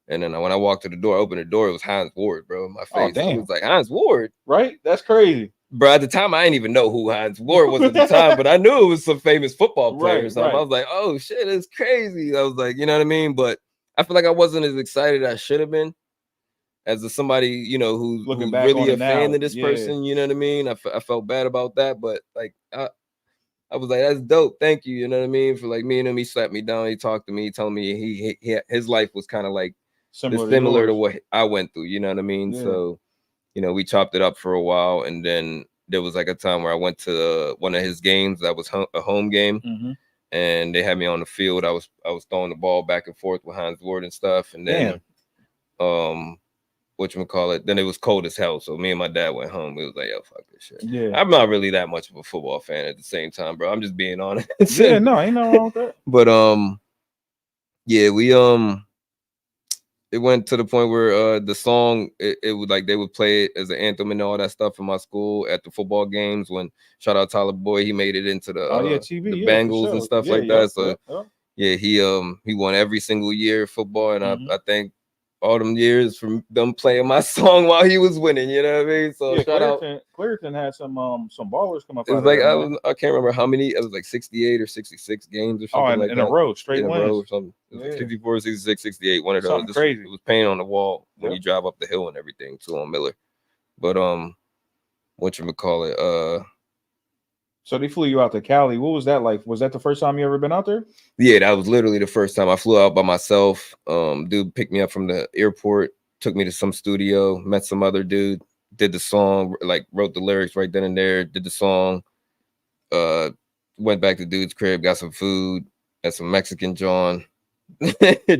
And then when I walked to the door, I opened the door, it was Hines Ward, bro. In my face. Oh, damn. It was like Hines Ward. Right? That's crazy. Bro, at the time, I didn't even know who Hines Ward was at the time, but I knew it was some famous football player or something. Right. I was like, oh shit, it's crazy. I was like, you know what I mean? But I feel like I wasn't as excited as I should have been as somebody, who's really a fan of this person. You know what I mean? I felt bad about that, but like I was like, that's dope. Thank you. You know what I mean? For like me and him, he slapped me down. He talked to me, telling me his life was kind of like similar to what I went through. You know what I mean? Yeah. So, we chopped it up for a while, and then there was like a time where I went to one of his games that was a home game, mm-hmm. and they had me on the field. I was throwing the ball back and forth with Hines Ward and stuff, and then whatchamacallit, then it was cold as hell. So me and my dad went home. We was like, yo, fuck this shit. Yeah. I'm not really that much of a football fan at the same time, bro. I'm just being honest. Yeah, no, ain't nothing wrong with that. But yeah, we it went to the point where the song it would like they would play it as an anthem and all that stuff in my school at the football games. When shout out Tyler Boy, he made it into the TV, the yeah, for Bengals sure. and stuff Yeah, like yep, that. So yep. yeah, he won every single year of football, and Mhm. I think all them years from them playing my song while he was winning. You know what I mean? So Yeah, shout out. Clariton had some ballers come up It out was of like there, man. I can't remember how many. It was like 68 or 66 games or Oh, something like in that. a row, straight in a wins. row or something. It was like 64, 66, 68. One of those. Something crazy. It was paint on the wall when Yep. you drive up the hill and everything too on Miller. But whatchamacallit, So they flew you out to Cali. What was that like? Was that the first time you ever been out there? yeah, that was literally the first time I flew out by myself. Dude picked me up from the airport, took me to some studio, met some other dude, did the song, like wrote the lyrics right then and there, did the song, went back to dude's crib, got some food at some Mexican John,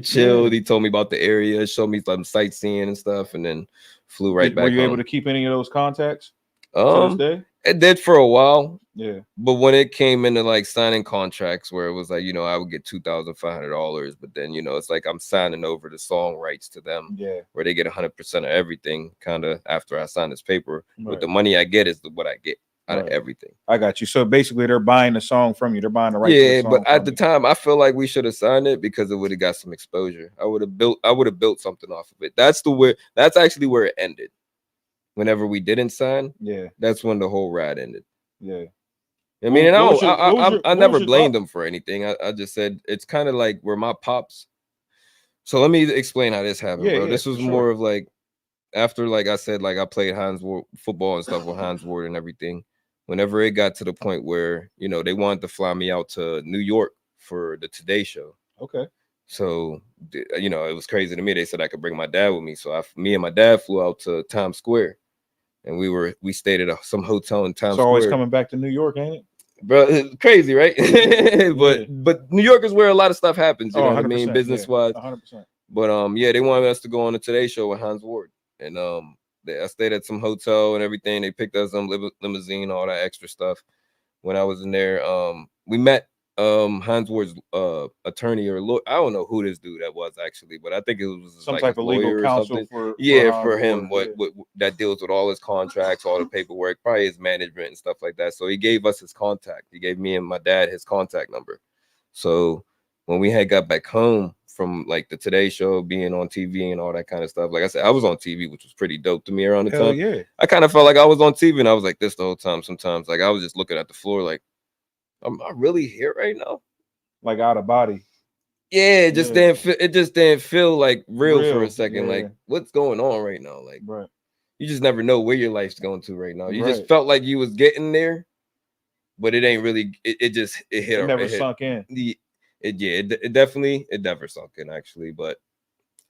chilled. He told me about the area, showed me some sightseeing and stuff, and then flew right back Were you home. able to keep any of those contacts to this day? It did for a while. Yeah. But when it came into like signing contracts where it was like, I would get $2,500, but then, it's like I'm signing over the song rights to them. Yeah. Where they get 100% of everything kind of after I sign this paper. Right. But the money I get is what I get out of everything. I got you. So basically they're buying the song from you. They're buying the rights to the song. But at the time I feel like we should have signed it because it would have got some exposure. I would have built something off of it. That's actually where it ended. Whenever we didn't sign, that's when the whole ride ended. Yeah. I mean, and I never blamed them for anything. I just said it's kind of like where my pops. So let me explain how this happened, bro. This was more of like after, like I said, like I played Hines Ward football and stuff with Hines Ward and everything. Whenever it got to the point where they wanted to fly me out to New York for the Today Show. Okay. So it was crazy to me. They said I could bring my dad with me. So me and my dad flew out to Times Square. And we stayed at some hotel in Times Square. It's always coming back to New York, ain't it? Bro, it's crazy, right? But New York is where a lot of stuff happens. You know what I mean, business wise. 100%. But they wanted us to go on the Today Show with Hines Ward, and I stayed at some hotel and everything. They picked us some limousine, all that extra stuff. When I was in there, we met Hines Ward's attorney or lawyer. I don't know who this dude that was actually, but I think it was some like type of legal counsel for him. What that deals with all his contracts, all the paperwork, probably his management and stuff like that. So he gave us his contact. He gave me and my dad his contact number. So when we had got back home from like the Today Show, being on TV and all that kind of stuff, like I said, I was on TV, which was pretty dope to me around the time. Yeah. I kind of felt like I was on TV, and I was like this the whole time. Sometimes, like I was just looking at the floor, like, am I really here right now? Like out of body. Yeah, it just didn't feel like real for a second. Yeah. Like, what's going on right now? Like, you just never know where your life's going to right now. You just felt like you was getting there, but it ain't really. It hit. It never sunk in. It definitely never sunk in actually, but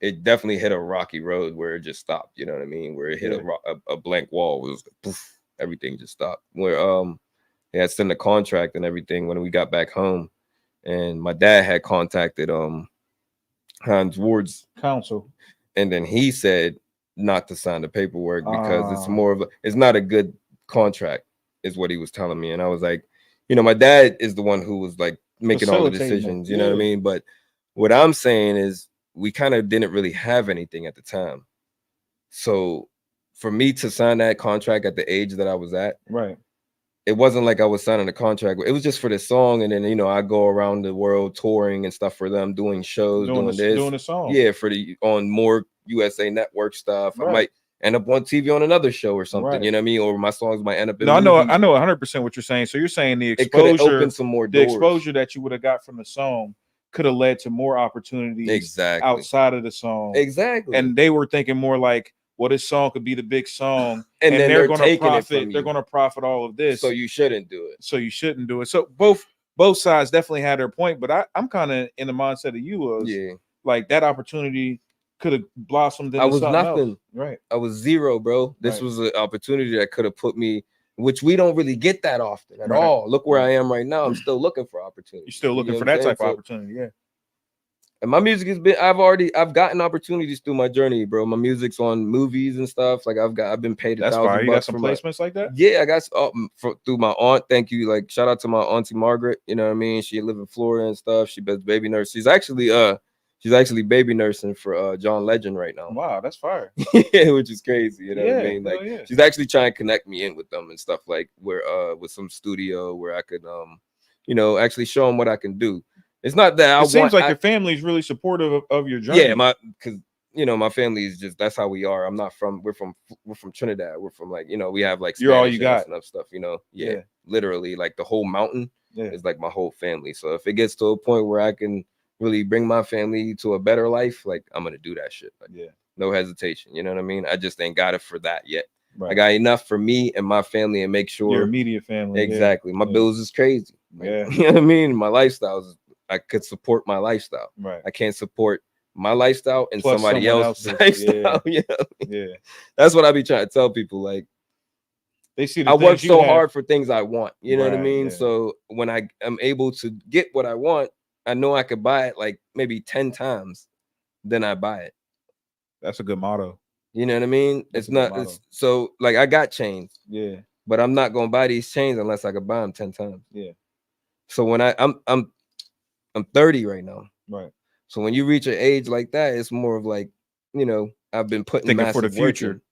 it definitely hit a rocky road where it just stopped. You know what I mean? Where it hit a blank wall. It was like, poof, everything just stopped. Where they had sent a contract and everything when we got back home, and my dad had contacted Hines Ward's counsel, and then he said not to sign the paperwork because it's not a good contract, is what he was telling me. And I was like, my dad is the one who was like making all the decisions, you know what I mean? But what I'm saying is we kind of didn't really have anything at the time. So for me to sign that contract at the age that I was at, it wasn't like I was signing a contract. It was just for the song. And then, I go around the world touring and stuff for them, doing shows, doing a song. Yeah, on more USA Network stuff. I might end up on TV on another show or something, you know what I mean? Or my songs might end up in I know 100% what you're saying. So you're saying the exposure, open some more doors. The exposure that you would have got from the song could have led to more opportunities outside of the song. Exactly. And they were thinking more like, well, this song could be the big song, and then they're going to profit. They're going to profit all of this. So you shouldn't do it. So both sides definitely had their point, but I'm kind of in the mindset of you like that opportunity could have blossomed into something nothing else. Right. I was zero, bro. This was an opportunity that could have put me, which we don't really get that often at all. Look where I am right now. I'm still looking for opportunity. You're still looking for that type of opportunity, And my music has been, I've gotten opportunities through my journey, bro. My music's on movies and stuff. Like I've been paid $1,000. You got some placements like that? Yeah, I got through my aunt. Thank you. Like shout out to my auntie Margaret. You know what I mean? She live in Florida and stuff. She does baby nurse. She's actually She's actually baby nursing for John Legend right now. Wow, that's fire. Yeah, which is crazy. You know what I mean? Like, yeah. she's actually trying to connect me in with them and stuff, like where with some studio where I could you know, actually show them what I can do. It's not that It seems like your family's really supportive of your journey. Yeah, because you know, my family is just, that's how we are. I'm not from, we're from Trinidad. We're from, like, you know, we have like You're all you Spanish got. and stuff, you know. Yeah. Literally, like the whole mountain Yeah. is like my whole family. So if it gets to a point where I can really bring my family to a better life, like, I'm gonna do that shit. Like, Yeah. no hesitation. You know what I mean? I just ain't got it for that yet. Right. I got enough for me and my family and make sure your immediate family. exactly. My bills is crazy. Like, Yeah. you know what I mean? My lifestyle is, I could support my lifestyle. Right. I can't support my lifestyle and Plus somebody else's lifestyle. Yeah. Yeah. That's what I be trying to tell people. Like, they see I work so hard for things I want. You know what I mean? Yeah. So when I am able to get what I want, I know I could buy it like maybe 10 times, then I buy it. That's a good motto. You know what I mean? It's not, it's so like, I got chains. Yeah. But I'm not gonna buy these chains unless I could buy them 10 times. Yeah. So when I'm 30 right now. Right. So when you reach an age like that, it's more of like, you know, I've been putting thinking for the future.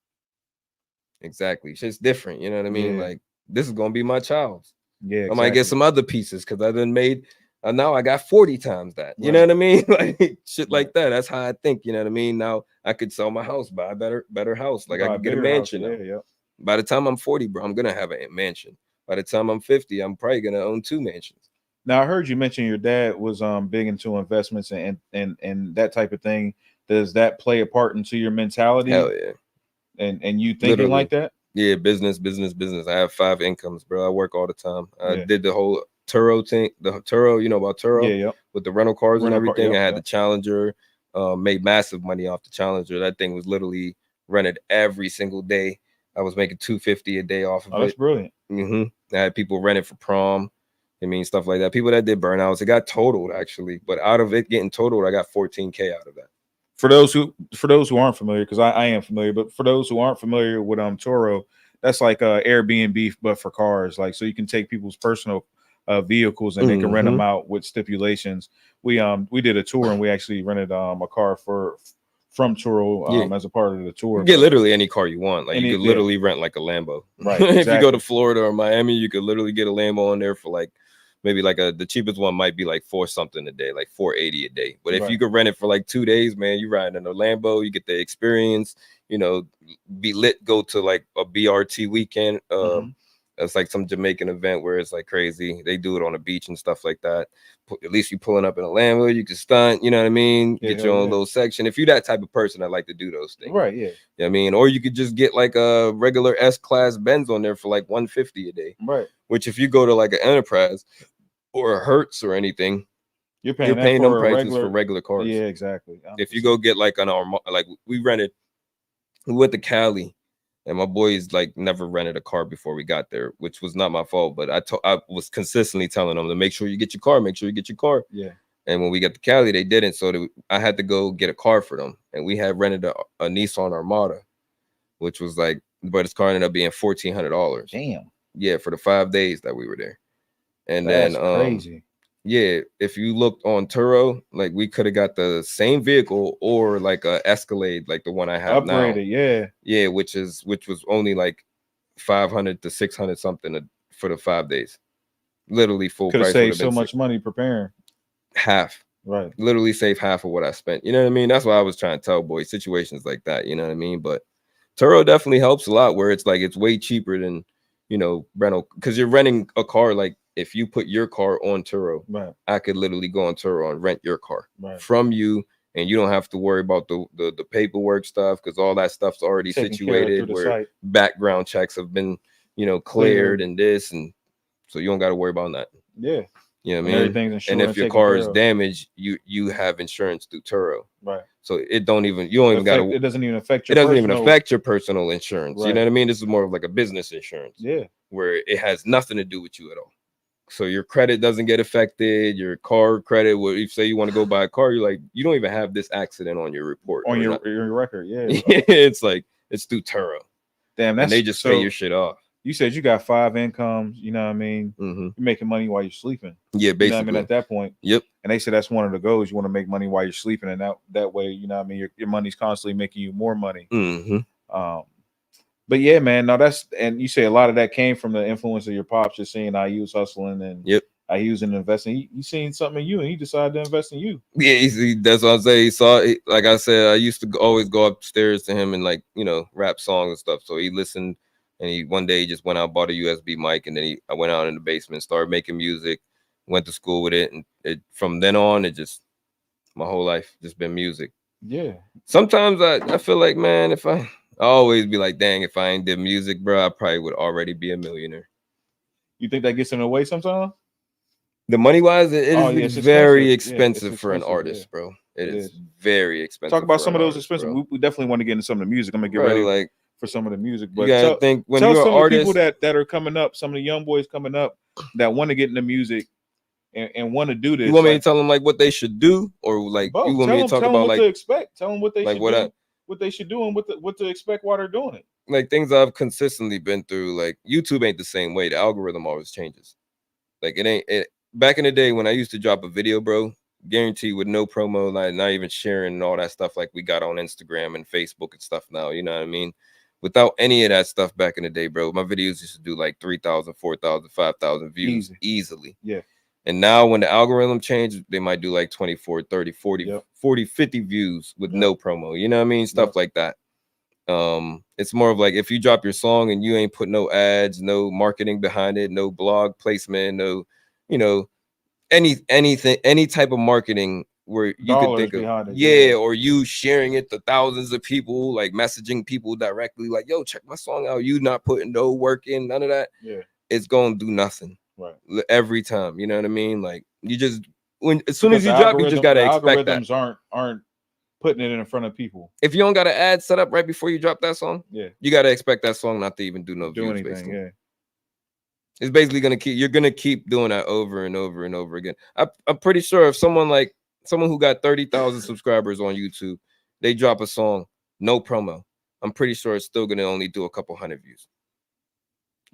Exactly. Shit's different. You know what I mean? Yeah. Like, this is gonna be my child's. Yeah. Exactly. I might get some other pieces because I done made now I got 40 times that. You know what I mean? Like, shit like that. That's how I think. You know what I mean? Now I could sell my house, buy a better house. Like, I could get a mansion. Yeah. By the time I'm 40, bro, I'm gonna have a mansion. By the time I'm 50, I'm probably gonna own 2 mansions. Now I heard you mention your dad was big into investments and that type of thing. Does that play a part into your mentality? Hell yeah. And you thinking literally like that? Yeah, business. I have 5 incomes, bro. I work all the time. I did the whole Turo thing, the Turo, you know about Turo? Yeah, with the rental cars and everything. I had the Challenger, made massive money off the Challenger. That thing was literally rented every single day. I was making $250 a day off of it. That's brilliant. I had people renting for prom. I mean, stuff like that. People that did burnouts. It got totaled actually, but out of it getting totaled, I got $14K out of that. For those who aren't familiar, because I am familiar, but for those who aren't familiar with Turo, that's like Airbnb but for cars. Like, so you can take people's personal vehicles and they can rent them out with stipulations. We did a tour and we actually rented a car from Turo as a part of the tour. You get literally any car you want. Like, you could literally rent like a Lambo. Right. If you go to Florida or Miami, you could literally get a Lambo on there for like maybe like the cheapest one might be like $4 something a day, like $480 a day. But if you could rent it for like 2 days, man, you riding in a Lambo, you get the experience, you know, be lit, go to like a BRT weekend. It's like some Jamaican event where it's like crazy. They do it on the beach and stuff like that. At least you pulling up in a Lambo, you can stunt, you know what I mean? Get your own little section. If you're that type of person, I like to do those things. Right, yeah. You know what I mean? Or you could just get like a regular S-Class Benz on there for like $150 a day. Right. Which if you go to like an Enterprise or a Hertz or anything, you're paying them prices for regular cars. Yeah, exactly. If you go get like an Armada, like we went to Cali. And my boys like never rented a car before we got there, which was not my fault. But I was consistently telling them to make sure you get your car. Yeah. And when we got to Cali, they didn't. So I had to go get a car for them. And we had rented a Nissan Armada, which was like, but its car ended up being $1,400. Damn. Yeah, for the 5 days that we were there. And that's then crazy. Yeah, if you looked on Turo, like we could have got the same vehicle or like a Escalade, like the one I have now. Upgraded, yeah, which was only like 500 to 600 something for the 5 days. Literally full could price. Could have saved so much money preparing. Half, right? Literally save half of what I spent. You know what I mean? That's what I was trying to tell boys. Situations like that, you know what I mean? But Turo definitely helps a lot. Where it's like it's way cheaper than rental, because you're renting a car like. If you put your car on Turo, I could literally go on Turo and rent your car from you, and you don't have to worry about the paperwork stuff because all that stuff's already situated. Where background checks have been, cleared and this, and so you don't got to worry about that. Yeah, you know what I mean. Everything's insured. And if your car is damaged, you have insurance through Turo. Right. So you don't even got to. It doesn't even affect your. It doesn't even affect your personal insurance. You know what I mean? This is more of like a business insurance. Yeah. Where it has nothing to do with you at all. So your credit doesn't get affected. Your car credit, if you say you want to go buy a car, you're like, you don't even have this accident on your report. On your record, yeah. It's like, it's through Turo. Damn, and they just pay your shit off. you said you got 5 incomes. You know what I mean? Mm-hmm. You're making money while you're sleeping. Yeah, basically. You know what I mean? At that point. Yep. And they said that's one of the goals. You want to make money while you're sleeping, and that way, you know what I mean, your money's constantly making you more money. Mm-hmm. But yeah, man, no, and you say a lot of that came from the influence of your pops, just seeing how you was hustling and how he was investing. He seen something in you, and he decided to invest in you. Yeah, that's what I'm saying. He saw it. Like I said, I used to always go upstairs to him and like, you know, rap songs and stuff. So he listened, and he one day he just went out, bought a USB mic, and then I went out in the basement, started making music, went to school with it, and from then on, it just my whole life just been music. Yeah. Sometimes I feel like, man, if I always be like, dang, if I ain't did music, bro, I probably would already be a millionaire. You think that gets in the way sometimes? The money wise, it is very expensive for an artist, bro. It is very expensive. Talk about some of those expensive. We definitely want to get into some of the music. I'm gonna get ready like for some of the music. But you gotta think when tell you're some an of the artist, people that are coming up, some of the young boys coming up that want to get into music and want to do this. You want me to tell them like what they should do, or like both. You want me to talk about what like to expect? Tell them what they like should do, what they should do, and what to expect while they're doing it. Like things I've consistently been through. Like YouTube ain't the same way. The algorithm always changes. Like it ain't. Back in the day when I used to drop a video, bro, guarantee with no promo, not even sharing and all that stuff like we got on Instagram and Facebook and stuff now, you know what I mean? Without any of that stuff back in the day, bro, my videos used to do like 3,000, 4,000, 5,000 views easily. Yeah. And now when the algorithm changed, they might do like 24, 30, 40, 40, 50 views with no promo, you know what I mean? Stuff like that. It's more of like if you drop your song and you ain't put no ads, no marketing behind it, no blog placement, no, you know, anything, any type of marketing where you could think of or you sharing it to thousands of people, like messaging people directly, like, yo, check my song out. You not putting no work in, none of that. Yeah, it's gonna do nothing. Right. Every time, you know what I mean? Like you just as soon as you drop, you just gotta expect that. Algorithms aren't putting it in front of people. If you don't got an ad set up right before you drop that song, you gotta expect that song not to even do views, anything. Basically. Yeah. It's basically you're gonna keep doing that over and over and over again. I'm pretty sure if someone who got 30,000 subscribers on YouTube, they drop a song, no promo, I'm pretty sure it's still gonna only do a couple hundred views.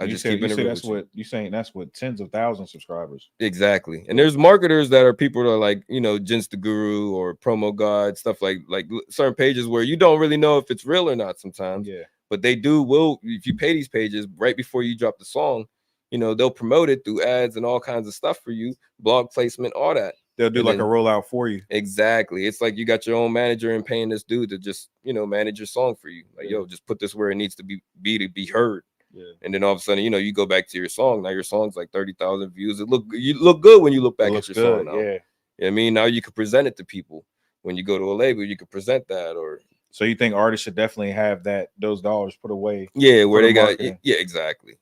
You say that's what you saying. That's what tens of thousands subscribers. Exactly. And there's marketers that are people that are like, you know, Jins the Guru or Promo God, stuff like certain pages where you don't really know if it's real or not sometimes. Yeah. But they will, if you pay these pages right before you drop the song, you know, they'll promote it through ads and all kinds of stuff for you, blog placement, all that. They'll do like a rollout for you. Exactly. It's like you got your own manager and paying this dude to just, you know, manage your song for you. Like, yo, just put this where it needs to be heard. Yeah. And then all of a sudden, you know, you go back to your song. Now your song's like 30,000 views. You look good when you look back at your song now. Yeah. You know what I mean? Now you can present it to people. When you go to a label, you can present that. Or so you think artists should definitely have those dollars put away? Yeah, where they got exactly.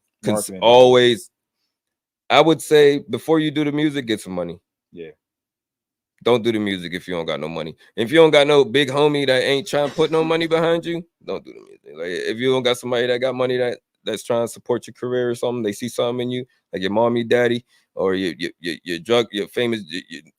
Always, I would say before you do the music, get some money. Yeah. Don't do the music if you don't got no money. If you don't got no big homie that ain't trying to put no money behind you, don't do the music. Like if you don't got somebody that got money that's trying to support your career or something, they see something in you, like your mommy, daddy, or your famous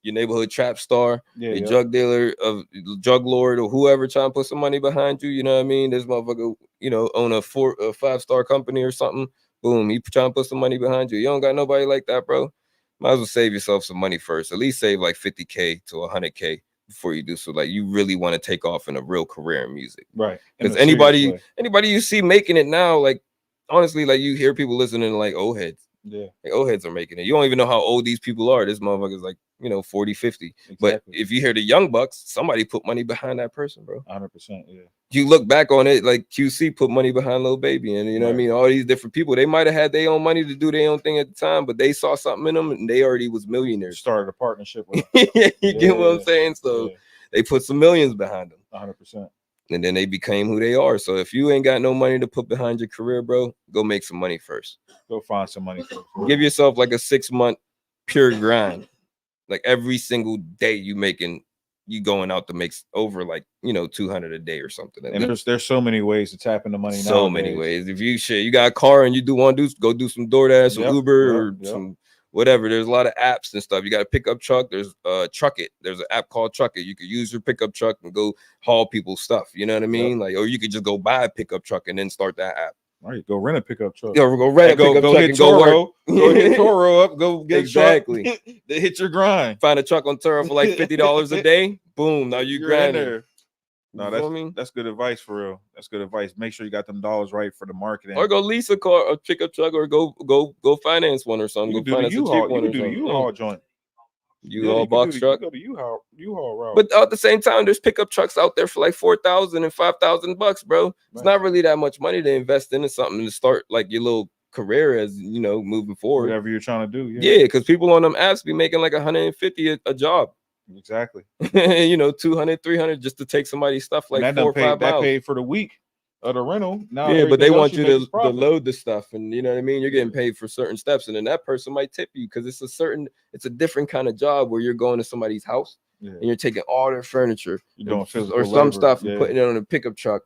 your neighborhood trap star, your drug dealer of drug lord or whoever trying to put some money behind you. You know what I mean? This motherfucker, you know, own a 5-star company or something. Boom, he trying to put some money behind you. You don't got nobody like that, bro. Might as well save yourself some money first. At least save like 50K to 100K before you do so. Like you really want to take off in a real career in music, right? Because anybody you see making it now, like honestly, like you hear people listening to like old heads. Yeah. Like old heads are making it. You don't even know how old these people are. This motherfucker's like, you know, 40, 50. Exactly. But if you hear the young bucks, somebody put money behind that person, bro. 100%. Yeah. You look back on it, like QC put money behind Lil Baby, and you know what I mean? All these different people, they might have had their own money to do their own thing at the time, but they saw something in them and they already was millionaires. Started a partnership with them. You get what I'm saying? So they put some millions behind them. 100%. And then they became who they are. So if you ain't got no money to put behind your career, bro, go make some money first. Go find some money first. Give yourself like a 6-month pure grind. Like every single day you going out to make over like, you know, 200 a day or something. And there's so many ways to tap into money. So many ways. If you got a car and you go do some DoorDash or Uber or some whatever. There's a lot of apps and stuff. You got a pickup truck. There's Truck It. There's an app called Truck It. You could use your pickup truck and go haul people's stuff. You know what I mean? Like, or you could just go buy a pickup truck and then start that app. All right, go rent a pickup truck. Yo, we're gonna rent a pickup truck hit and go Toro. work. Go hit Toro up. Go get exactly. a truck. They hit your grind. Find a truck on Turo for like $50 a day. Boom. Now you're grinding. There. No, that's good advice for real. That's good advice. Make sure you got them dollars right for the marketing. Or go lease a car, a pickup truck, or go finance one or something. You Go finance a cheap U-Haul. one. You can do the U-Haul joint. U-Haul box truck. You go to U-Haul route. But at the same time, there's pickup trucks out there for like $4,000 and $5,000, bro. It's Right. not really that much money to invest into something to start like your little career as moving forward. Whatever you're trying to do. Yeah, because people on them apps be making like 150 a job. Exactly. 200, 300 just to take somebody's stuff like 4 or 5 miles. That paid for the week of the rental. Now yeah, but they want you to load the stuff, and you know what I mean. You're getting paid for certain steps, and then that person might tip you because it's a different kind of job where you're going to somebody's house and you're taking all their furniture or some labor. Stuff and putting it on a pickup truck.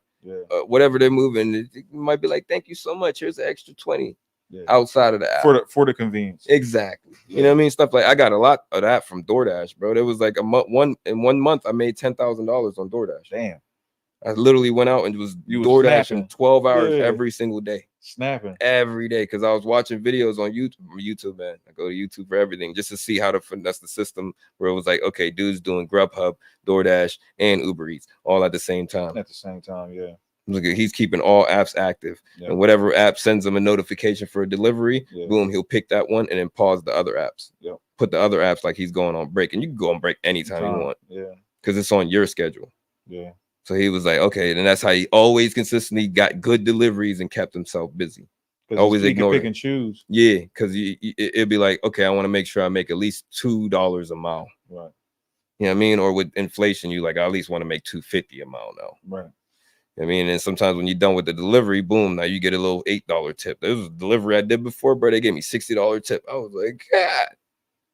Whatever they're moving, it might be like, thank you so much. Here's an extra 20 outside of the app for the convenience. Exactly. You know what I mean? Stuff like I got a lot of that from DoorDash, bro. There was like in 1 month I made $10,000 on DoorDash. Damn. I literally went out and was DoorDashing 12 hours every single day. Snapping every day because I was watching videos on YouTube, man. I go to YouTube for everything just to see how to finesse the system where it was like, okay, dude's doing Grubhub, DoorDash, and Uber Eats all at the same time. At the same time, yeah. Look, he's keeping all apps active, and whatever app sends him a notification for a delivery, boom, he'll pick that one and then pause the other apps. Put the other apps like he's going on break, and you can go on break anytime you want. Because it's on your schedule. So he was like, okay, and that's how he always consistently got good deliveries and kept himself busy. Always ignore pick and choose. Yeah, because it'd be like, okay, I want to make sure I make at least $2 a mile. Right. You know what I mean? Or with inflation, you like, I at least want to make $2.50 a mile now. Right. I mean, and sometimes when you're done with the delivery, boom, now you get a little $8 tip. There was a delivery I did before, bro. They gave me $60 tip. I was like, God.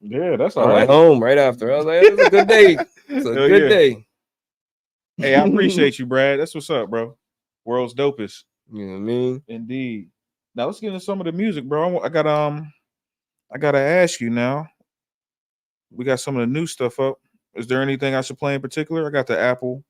Yeah, that's all right. I went home right after. I was like, it was a good day. It's a good day. Hey, I appreciate you, Brad. That's what's up, bro. World's dopest. You know what I mean? Indeed. Now let's get into some of the music, bro. I gotta ask you now. We got some of the new stuff up. Is there anything I should play in particular? I got the Apple.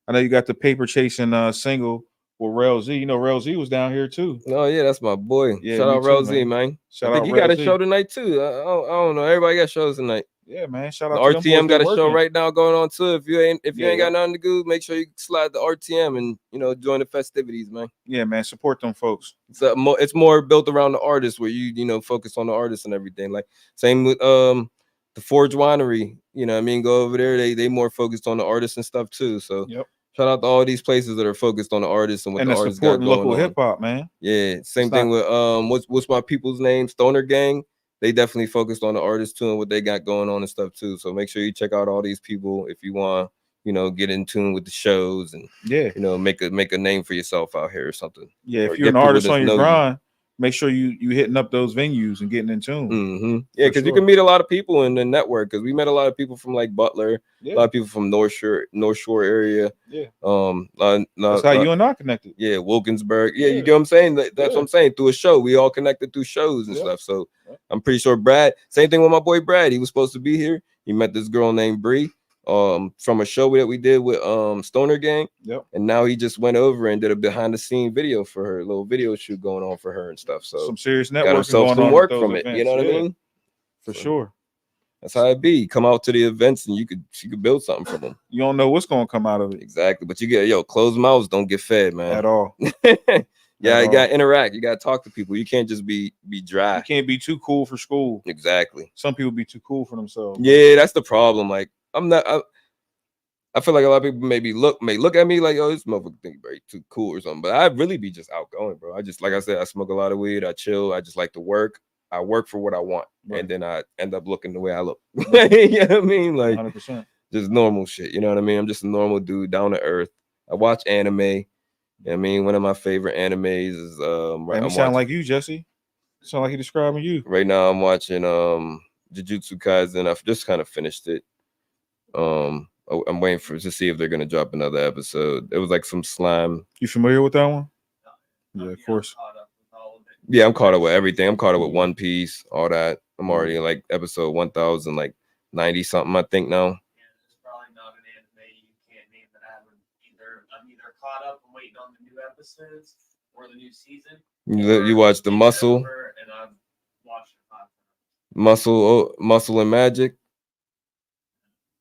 I know you got the Paper Chasing single with Rel Z. You know, Rel Z was down here too. Oh yeah, that's my boy. Yeah, shout out Rel Z, man. Shout I think out he Rel got a Z. show tonight too. I don't know. Everybody got shows tonight. Yeah, man. Shout out the to RTM got a working. Show right now going on too. If you ain't got nothing to do, make sure you slide the RTM and join the festivities, man. Yeah, man. Support them folks. It's more built around the artist where you focus on the artist and everything. Like same with the Forge Winery. You know what I mean? Go over there. They more focused on the artists and stuff too. So shout out to all these places that are focused on the artists and what the artists got going local on. hip hop, man. Yeah, same thing with what's my people's name? Stoner Gang. They definitely focused on the artists too and what they got going on and stuff too. So make sure you check out all these people if you want, get in tune with the shows and make a name for yourself out here or something. Yeah, if you're an artist on your grind, make sure you hitting up those venues and getting in tune. Mm-hmm. Yeah, because you can meet a lot of people in the network. Because we met a lot of people from like Butler, a lot of people from North Shore area. Yeah, that's how you and I connected. Yeah, Wilkinsburg. Yeah, you get what I'm saying. That's what I'm saying. Through a show, we all connected through shows and stuff. So I'm pretty sure Brad. Same thing with my boy Brad. He was supposed to be here. He met this girl named Bree. From a show that we did with Stoner Gang. And now he just went over and did a behind the scene video for her, a little video shoot going on for her and stuff. So some serious networking got himself going some on work from it. You know what I mean? For sure. That's how it be. Come out to the events and you could build something for them. You don't know what's gonna come out of it. Exactly. But you get closed mouths don't get fed, man. At all. Yeah, you gotta interact. You gotta talk to people. You can't just be dry. You can't be too cool for school. Exactly. Some people be too cool for themselves. Yeah, that's the problem. Like I feel like a lot of people may look at me like, oh, this motherfucker think very too cool or something. But I really be just outgoing, bro. I just, like I said, I smoke a lot of weed. I chill. I just like to work. I work for what I want. And then I end up looking the way I look. You know what I mean? Like 100%. Just normal shit. You know what I mean? I'm just a normal dude, down to earth. I watch anime. You know what I mean? One of my favorite animes is you sound like you, Jesse. You sound like you're describing you. Right now I'm watching Jujutsu Kaisen. I've just kind of finished it. I'm waiting to see if they're gonna drop another episode. It was like some slime. You familiar with that one? Yeah, of course. Yeah, I'm caught up with everything. I'm caught up with One Piece, all that. I'm already like episode 1000, like 90 something, I think now. Yeah, there's probably not an anime you can't name that I'm either caught up and waiting on the new episodes or the new season, You watch the Muscle, And I've watched it 5 times. Muscle and Magic.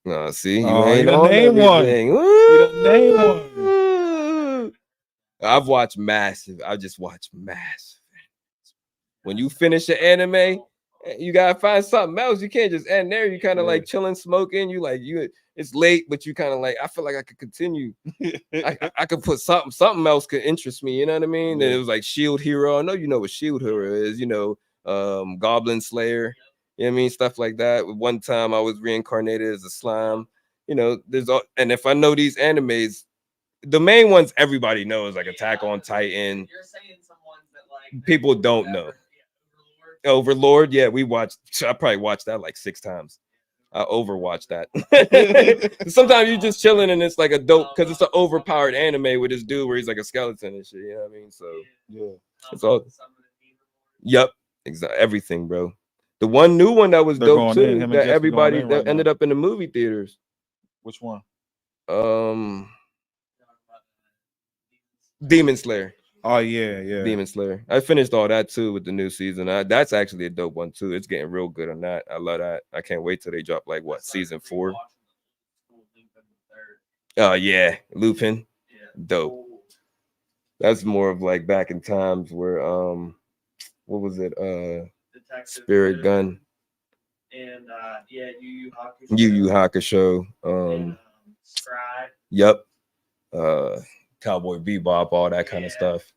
No, see, you Oh, ain't you done on named one. everything. You done named Woo! I've watched massive. I just watched massive. When you finish an anime, you gotta find something else. You can't just end there. You kind of like chilling, smoking. It's late, but you kind of like, I feel like I could continue. I could put something else could interest me. You know what I mean? Yeah. And it was like Shield Hero. I know you know what Shield Hero is. Goblin Slayer. You know what I mean? Stuff like that. One time I was reincarnated as a slime. And if I know these animes, the main ones everybody knows, like Attack on Titan. You're saying some ones that like People don't know. Overlord, yeah, I probably watched that like 6 times. I overwatched that. Sometimes you're just chilling and it's like a dope because it's an overpowered anime with this dude where he's like a skeleton and shit. You know what I mean? So Yeah. it's all. Yep, exactly. Everything, bro. The one new one that was They're dope going in. too, Him and that Jesse everybody going in that right ended now. up in the movie theaters. Which one? Demon Slayer. Oh yeah. Demon Slayer. I finished all that too with the new season. That's actually a dope one too. It's getting real good on that. I love that. I can't wait till they drop like season 4. Oh yeah, Lupin. Dope. That's more of like back in times where what was it? Spirit Gun. And Yu Yu Hakusho. Scribe. Yep. Cowboy Bebop, all that kind of stuff.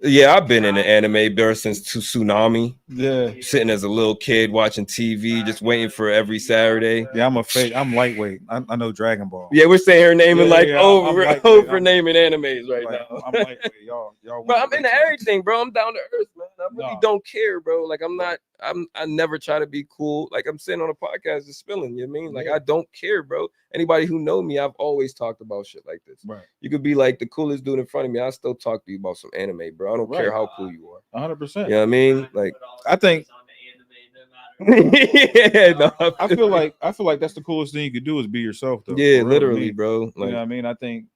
Yeah, I've been in the anime ever since Tsunami. Yeah. Sitting as a little kid watching TV, just waiting for every Saturday. Yeah, I'm lightweight. I know Dragon Ball. Yeah, we're saying her naming over I'm naming animes right now. I'm lightweight, y'all. But I'm into everything, bro. I'm down to earth, man. I really don't care, bro. Like I never try to be cool. Like I'm sitting on a podcast just spilling, you know what I mean? Like I don't care, bro. Anybody who know me, I've always talked about shit like this. Right. You could be like the coolest dude in front of me. I still talk to you about some anime, bro. I don't care how cool you are. 100%. You know what I mean? Like I think yeah, no, I feel like that's the coolest thing you could do is be yourself though. Yeah, literally, bro. Like, you know what I mean? I think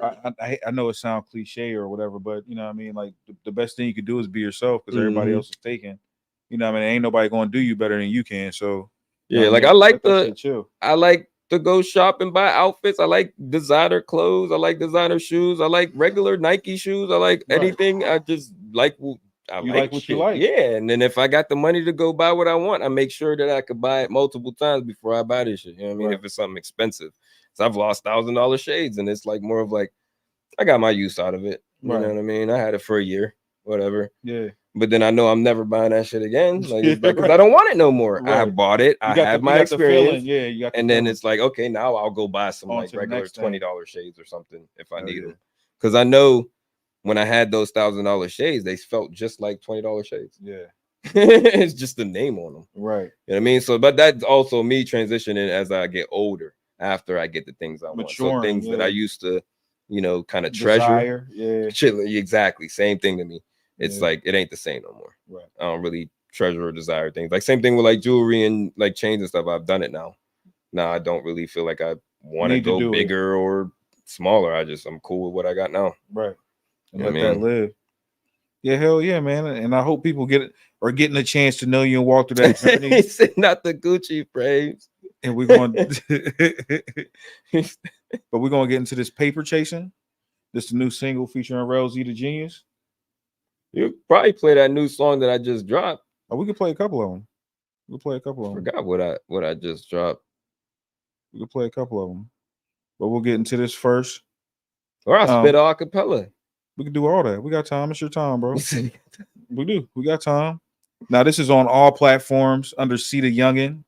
I know it sounds cliche or whatever, but you know what I mean? Like the best thing you could do is be yourself because everybody else is taken. You know what I mean? Ain't nobody gonna do you better than you can. So yeah, like I like to go shop and buy outfits. I like designer clothes. I like designer shoes. I like regular Nike shoes. I like anything. I just like what you like. Yeah, and then if I got the money to go buy what I want, I make sure that I could buy it multiple times before I buy this shit. You know what I mean? If it's something expensive. So I've lost $1,000 shades, and it's like more of like I got my use out of it. You know what I mean? I had it for a year, whatever. Yeah. But then I know I'm never buying that shit again, like because I don't want it no more. I bought it. I have my experience. Yeah, you got. And then it's like, okay, now I'll go buy some like regular $20 shades or something if I need them. Because I know when I had those $1,000 shades, they felt just like $20 shades. Yeah. It's just the name on them. Right. You know what I mean? So, but that's also me transitioning as I get older after I get the things I want. So things that I used to, kind of treasure. Yeah. Exactly. Same thing to me. It's like it ain't the same no more. Right. I don't really treasure or desire things. Like same thing with like jewelry and like chains and stuff. I've done it now. Now I don't really feel like I want to go bigger or smaller. I'm cool with what I got now. Right. And let that live. Yeah, hell yeah, man. And I hope people getting a chance to know you and walk through that journey. Not the Gucci frames. And we're going but we're gonna get into this paper chasing. This is the new single featuring Rel Z the Genius. You probably play that new song that I just dropped. Oh, we could play a couple of them. We'll play a couple of them. Forgot what I just dropped. We could play a couple of them. But we'll get into this first. Or I'll spit a cappella. We can do all that. We got time. It's your time, bro. We do. We got time. Now, this is on all platforms under See the Youngin.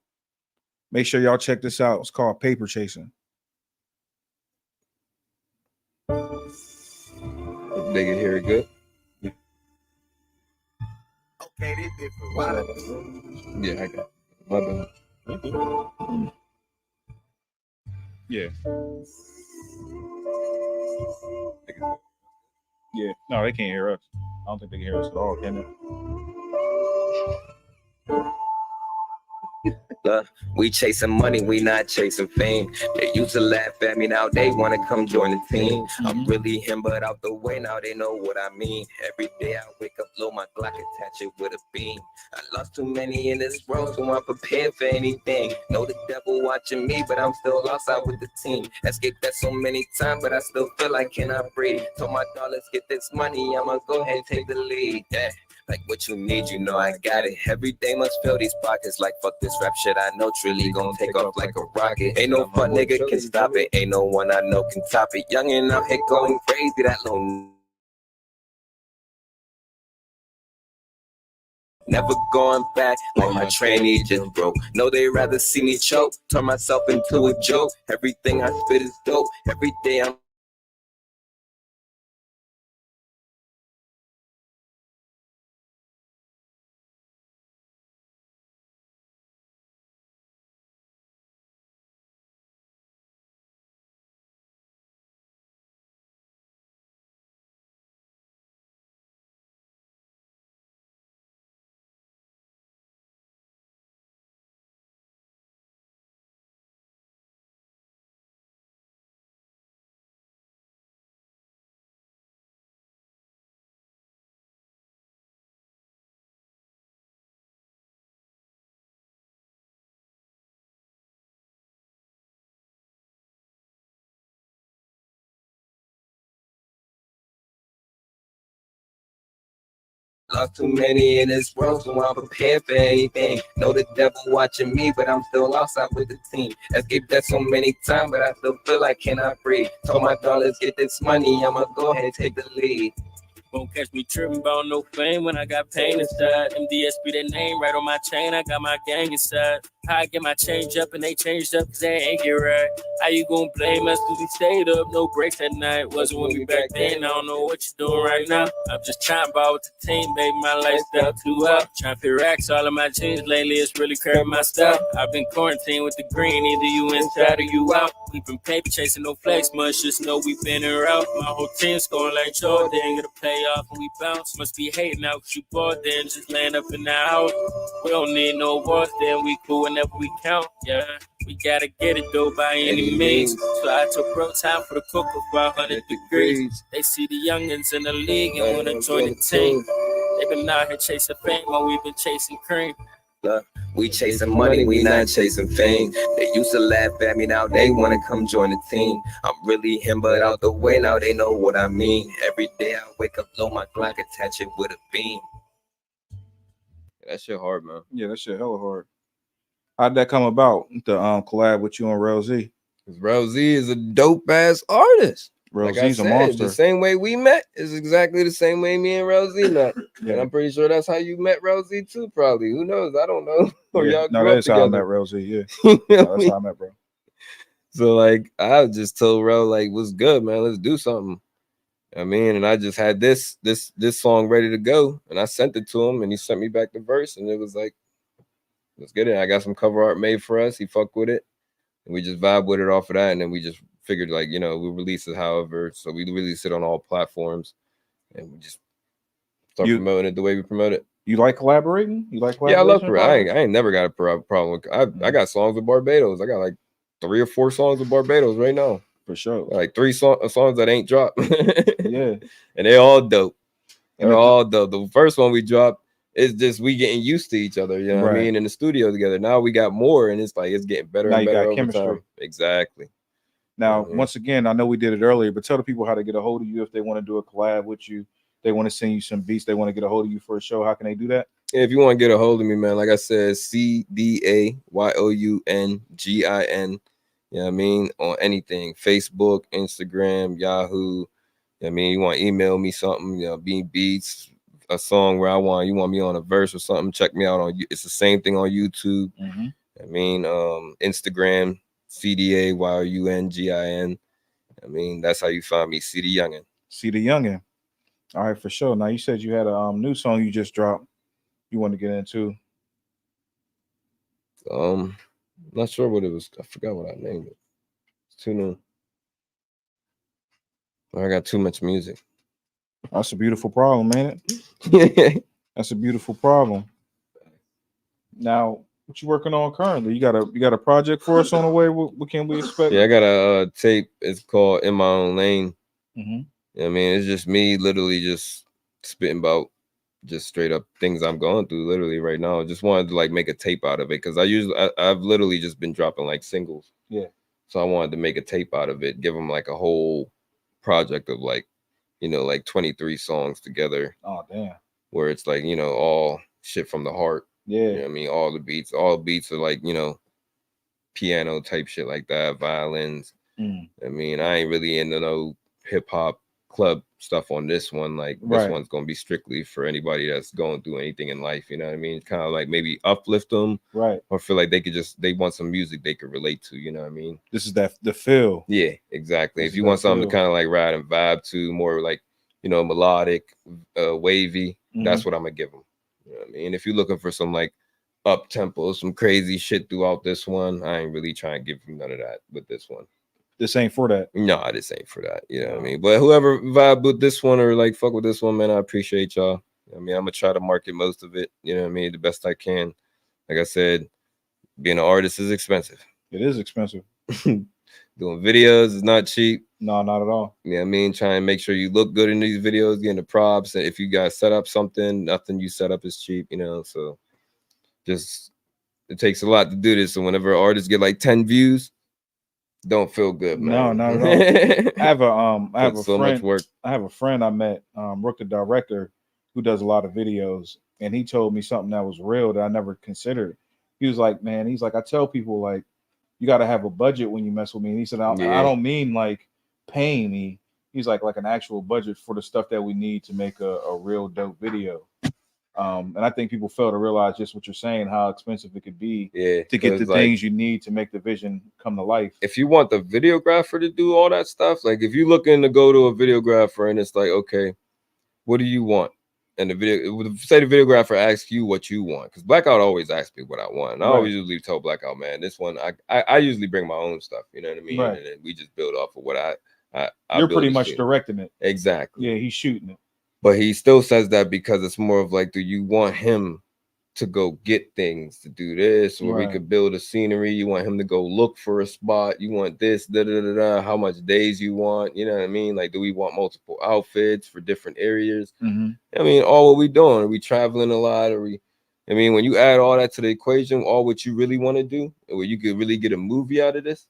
Make sure y'all check this out. It's called Paper Chasing. They can hear it good. Okay, this different. Yeah, I got it. My bad. Yeah. Yeah. No, they can't hear us. I don't think they can hear us at all, can they? We chasing money, we not chasing fame. They used to laugh at me, now they wanna come join the team. I'm really him, but out the way, now they know what I mean. Every day I wake up, low my Glock, attach it with a beam. I lost too many in this world, so I'm prepared for anything. Know the devil watching me, but I'm still outside with the team. Escaped that so many times, but I still feel like cannot breathe. Told my dollars, get this money, I'ma go ahead and take the lead. Yeah. Like what you need, you know I got it. Every day must fill these pockets. Like fuck this rap shit, I know truly gon' take off like a rocket. Ain't no fuck nigga can stop it. Ain't no one I know can top it. Youngin out here going crazy, that little never going back, like my trainee just broke. No, they rather see me choke, turn myself into a joke. Everything I spit is dope. Every day I'm lost too many in this world, so I'm prepared for anything. Know the devil watching me, but I'm still outside with the team. Escaped that so many times, but I still feel like cannot breathe. Told my dollars, get this money, I'ma go ahead and take the lead. Won't catch me tripping about no fame when I got pain inside. MDSB that name right on my chain, I got my gang inside. How I get my change up and they changed up cause they ain't get right. How you gon' blame us cause we stayed up, no breaks at night. Wasn't with me back then, I don't know what you doing right now. I'm just trying to ball with the team, baby, my lifestyle too up. Trying to fit racks all of my jeans lately, it's really curving my stuff. I've been quarantined with the green, either you inside or you out. We been paper chasing no flex much, just know we been in route. My whole team scoring like Jordan, gonna play off and we bounce. Must be hating out cause you bored then, just laying up in the house. We don't need no wars then, we cool whenever we count, yeah. We gotta get it though by any means. So I took bro time for the cook of 500 degrees. They see the youngins in the league and wanna join the team. They been out here chasing fame while we been chasing cream. We chasing money, we not chasing fame. They used to laugh at me, now they wanna come join the team. I'm really him, but out the way, now they know what I mean. Every day I wake up, low my Glock, attach it with a beam. That shit hard, man. Yeah, that shit hella hard. How'd that come about? The collab with you and Rel Z. Because Rel Z is a dope ass artist. Rel Like Z's I a said, monster. the same way we met is exactly the same way me and Rel Z met. Yeah. And I'm pretty sure that's how you met Rel Z too, probably. Who knows? I don't know. Or Yeah. y'all No, grew that up is how I met together. Rel Z. Yeah, You know no, what I that's mean? how I met, bro. So like I just told Rel, like, what's good, man? Let's do something. I mean, and I just had this song ready to go, and I sent it to him, and he sent me back the verse, and it was like, let's get it. I got some cover art made for us. He fucked with it, and we just vibe with it off of that, and then we just figured, like, you know, we'll release it however. So we release it on all platforms, and we just start promoting it the way we promote it. You like collaborating? You like Yeah, I love collaboration? I ain't never got a problem with. I got songs with Barbados. I got like 3 or 4 songs with Barbados right now. For sure. Like 3 songs that ain't dropped. Yeah. And they all dope. And They're all dope. The first one we dropped is just we getting used to each other, you know what I Right. mean, in the studio together. Now we got more, and it's like it's getting better Now and you better got over chemistry. time. Exactly. Now, once again, I know we did it earlier, but tell the people how to get a hold of you if they want to do a collab with you. They want to send you some beats. They want to get a hold of you for a show. How can they do that? If you want to get a hold of me, man, like I said, CDAYOUNGIN. You know what I mean? On anything, Facebook, Instagram, Yahoo. You know what I mean? You want to email me something, you know, beats, a song where you want me on a verse or something, check me out on, it's the same thing on YouTube. Mm-hmm. I mean, Instagram, CDAYOUNGIN. I mean, that's how you find me, C the Youngin. C the Youngin. All right, for sure. Now, you said you had a new song you just dropped you want to get into. Not sure what it was. I forgot what I named it. It's too new. I got too much music. That's a beautiful problem, ain't it? That's a beautiful problem. Now, What you working on currently? You got a project for us on the way? What can we expect? Yeah, I got a tape. It's called "In My Own Lane." Mm-hmm. I mean, it's just me, literally, just spitting about just straight up things I'm going through, literally right now. I just wanted to like make a tape out of it because I've literally just been dropping like singles. Yeah. So I wanted to make a tape out of it, give them like a whole project of like, like 23 songs together. Oh damn. Where it's like, all shit from the heart. Yeah. You know what I mean? All the beats are like, piano type shit like that, violins. I mean, I ain't really into no hip hop club stuff on this one. Like this one's gonna be strictly for anybody that's going through anything in life. You know what I mean? Kind of like maybe uplift them, right? Or feel like they want some music they could relate to. You know what I mean? This is the feel. Yeah, exactly. If you want something to kind of like ride and vibe to, more like melodic, wavy, that's what I'm gonna give them. You know what I mean? If you're looking for some like up tempo, some crazy shit throughout this one, I ain't really trying to give you none of that with this one. This ain't for that. No, this ain't for that. You know what I mean? But whoever vibe with this one or like fuck with this one, man, I appreciate y'all. I mean, I'm gonna try to market most of it, you know what I mean, the best I can. Like I said, being an artist is expensive. It is expensive. Doing videos is not cheap. No, not at all. Yeah, I mean, try and make sure you look good in these videos, getting the props. And if you guys set up something, nothing you set up is cheap, so just it takes a lot to do this. So whenever artists get like 10 views, don't feel good, man. No, not at all. I have a so friend. Much work. I have a friend I met, Rook, the director, who does a lot of videos, and he told me something that was real that I never considered. He was like, man, he's like, I tell people like, you got to have a budget when you mess with me. And he said, I don't mean like paying me. He's like an actual budget for the stuff that we need to make a real dope video. And I think people fail to realize just what you're saying, how expensive it could be to get the things you need to make the vision come to life. If you want the videographer to do all that stuff, like if you're looking to go to a videographer and it's like, okay, what do you want? And the videographer asks you what you want, because Blackout always asks me what I want. And I always usually tell Blackout, man, this one, I usually bring my own stuff, you know what I mean? Right. And then we just build off of what I You're pretty much directing it. Exactly. Yeah, he's shooting it. But he still says that because it's more of like, do you want him to go get things to do this, or we could build a scenery? You want him to go look for a spot? You want this, how much days you want? You know what I mean? Like, do we want multiple outfits for different areas? I mean, all what we doing? Are we traveling a lot? I mean, when you add all that to the equation, all what you really want to do, where you could really get a movie out of this,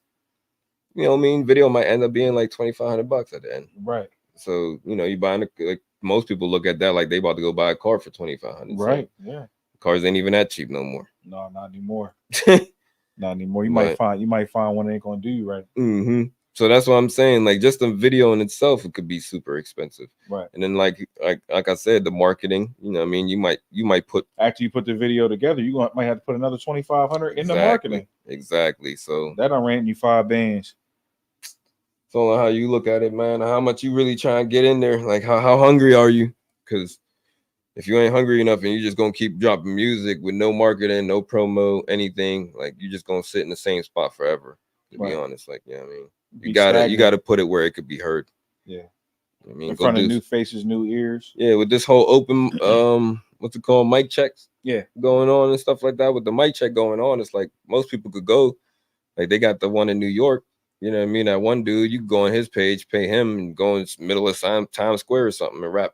you know what I mean? Video might end up being like $2,500 at the end. Right. So, you buying like most people look at that like they about to go buy a car for $2,500. Right. So yeah. Cars ain't even that cheap no more. No, not anymore. Not anymore. You might find one that ain't gonna do you right. So that's what I'm saying. Like, just the video in itself, it could be super expensive. Right. And then like I said, the marketing, you know what I mean? You might put, after you put the video together, you might have to put another $2,500 in the marketing. Exactly. So that done ran you 5 bands. It's all how you look at it, man. How much you really trying to get in there? Like, how hungry are you? Because if you ain't hungry enough and you just gonna keep dropping music with no marketing, no promo, anything, like you just gonna sit in the same spot forever. To be honest, like, you know what I mean? You gotta put it where it could be heard. Yeah. I mean, in front of new faces, new ears. Yeah, with this whole open what's it called, mic checks? Yeah, going on and stuff like that. With the mic check going on, it's like most people could go. Like, they got the one in New York. You know what I mean? That one dude, you can go on his page, pay him, and go in the middle of Times Square or something and rap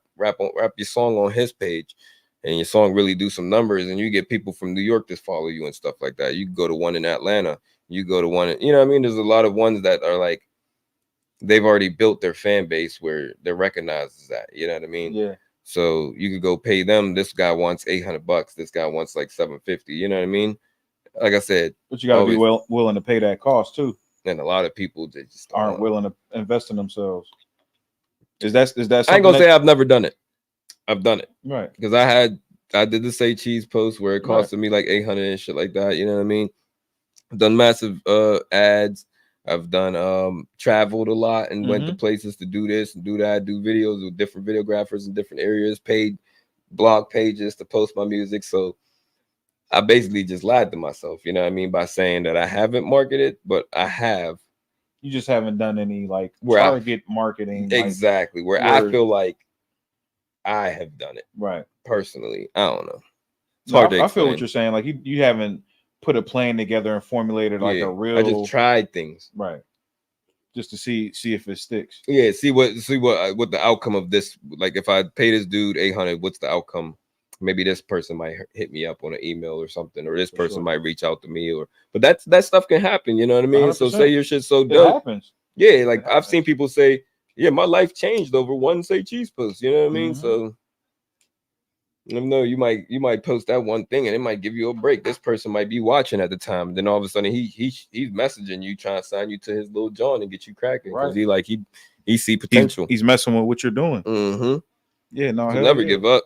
your song on his page, and your song really do some numbers, and you get people from New York to follow you and stuff like that. You can go to one in Atlanta. You go to one, you know what I mean? There's a lot of ones that are like, they've already built their fan base where they're recognized as that. You know what I mean? Yeah. So you could go pay them. This guy wants $800. This guy wants like $750. You know what I mean? Like I said, but you gotta be willing to pay that cost too. And a lot of people, they just aren't willing to invest in themselves. Is that I ain't gonna say I've never done it. I've done it. Right. Because I did the Say Cheese post where it costed me like $800 and shit like that. You know what I mean? I've done massive ads. I've done traveled a lot and went to places to do this and do that, do videos with different videographers in different areas, paid blog pages to post my music. So I basically just lied to myself, you know what I mean, by saying that I haven't marketed, but I have. You just haven't done any like target marketing. Exactly. Where I feel like I have done it. Right. Personally. I don't know. It's hard to explain. I feel what you're saying. Like you haven't put a plan together and formulated like a real. I just tried things, right, just to see if it sticks. Yeah, see what the outcome of this. Like, if I pay this dude 800, what's the outcome? Maybe this person might hit me up on an email or something, or this person might reach out to me, but that stuff can happen. You know what I mean? 100%. So say your shit's so It dope. happens. Yeah, like I've seen people say, yeah, my life changed over one Say Cheese post. You know what I mean? Mm-hmm. So you know, you might post that one thing and it might give you a break. This person might be watching at the time. Then all of a sudden he's messaging you, trying to sign you to his little John and get you cracking because he see potential. He's messing with what you're doing. Mm-hmm. Yeah, no, you'll never give up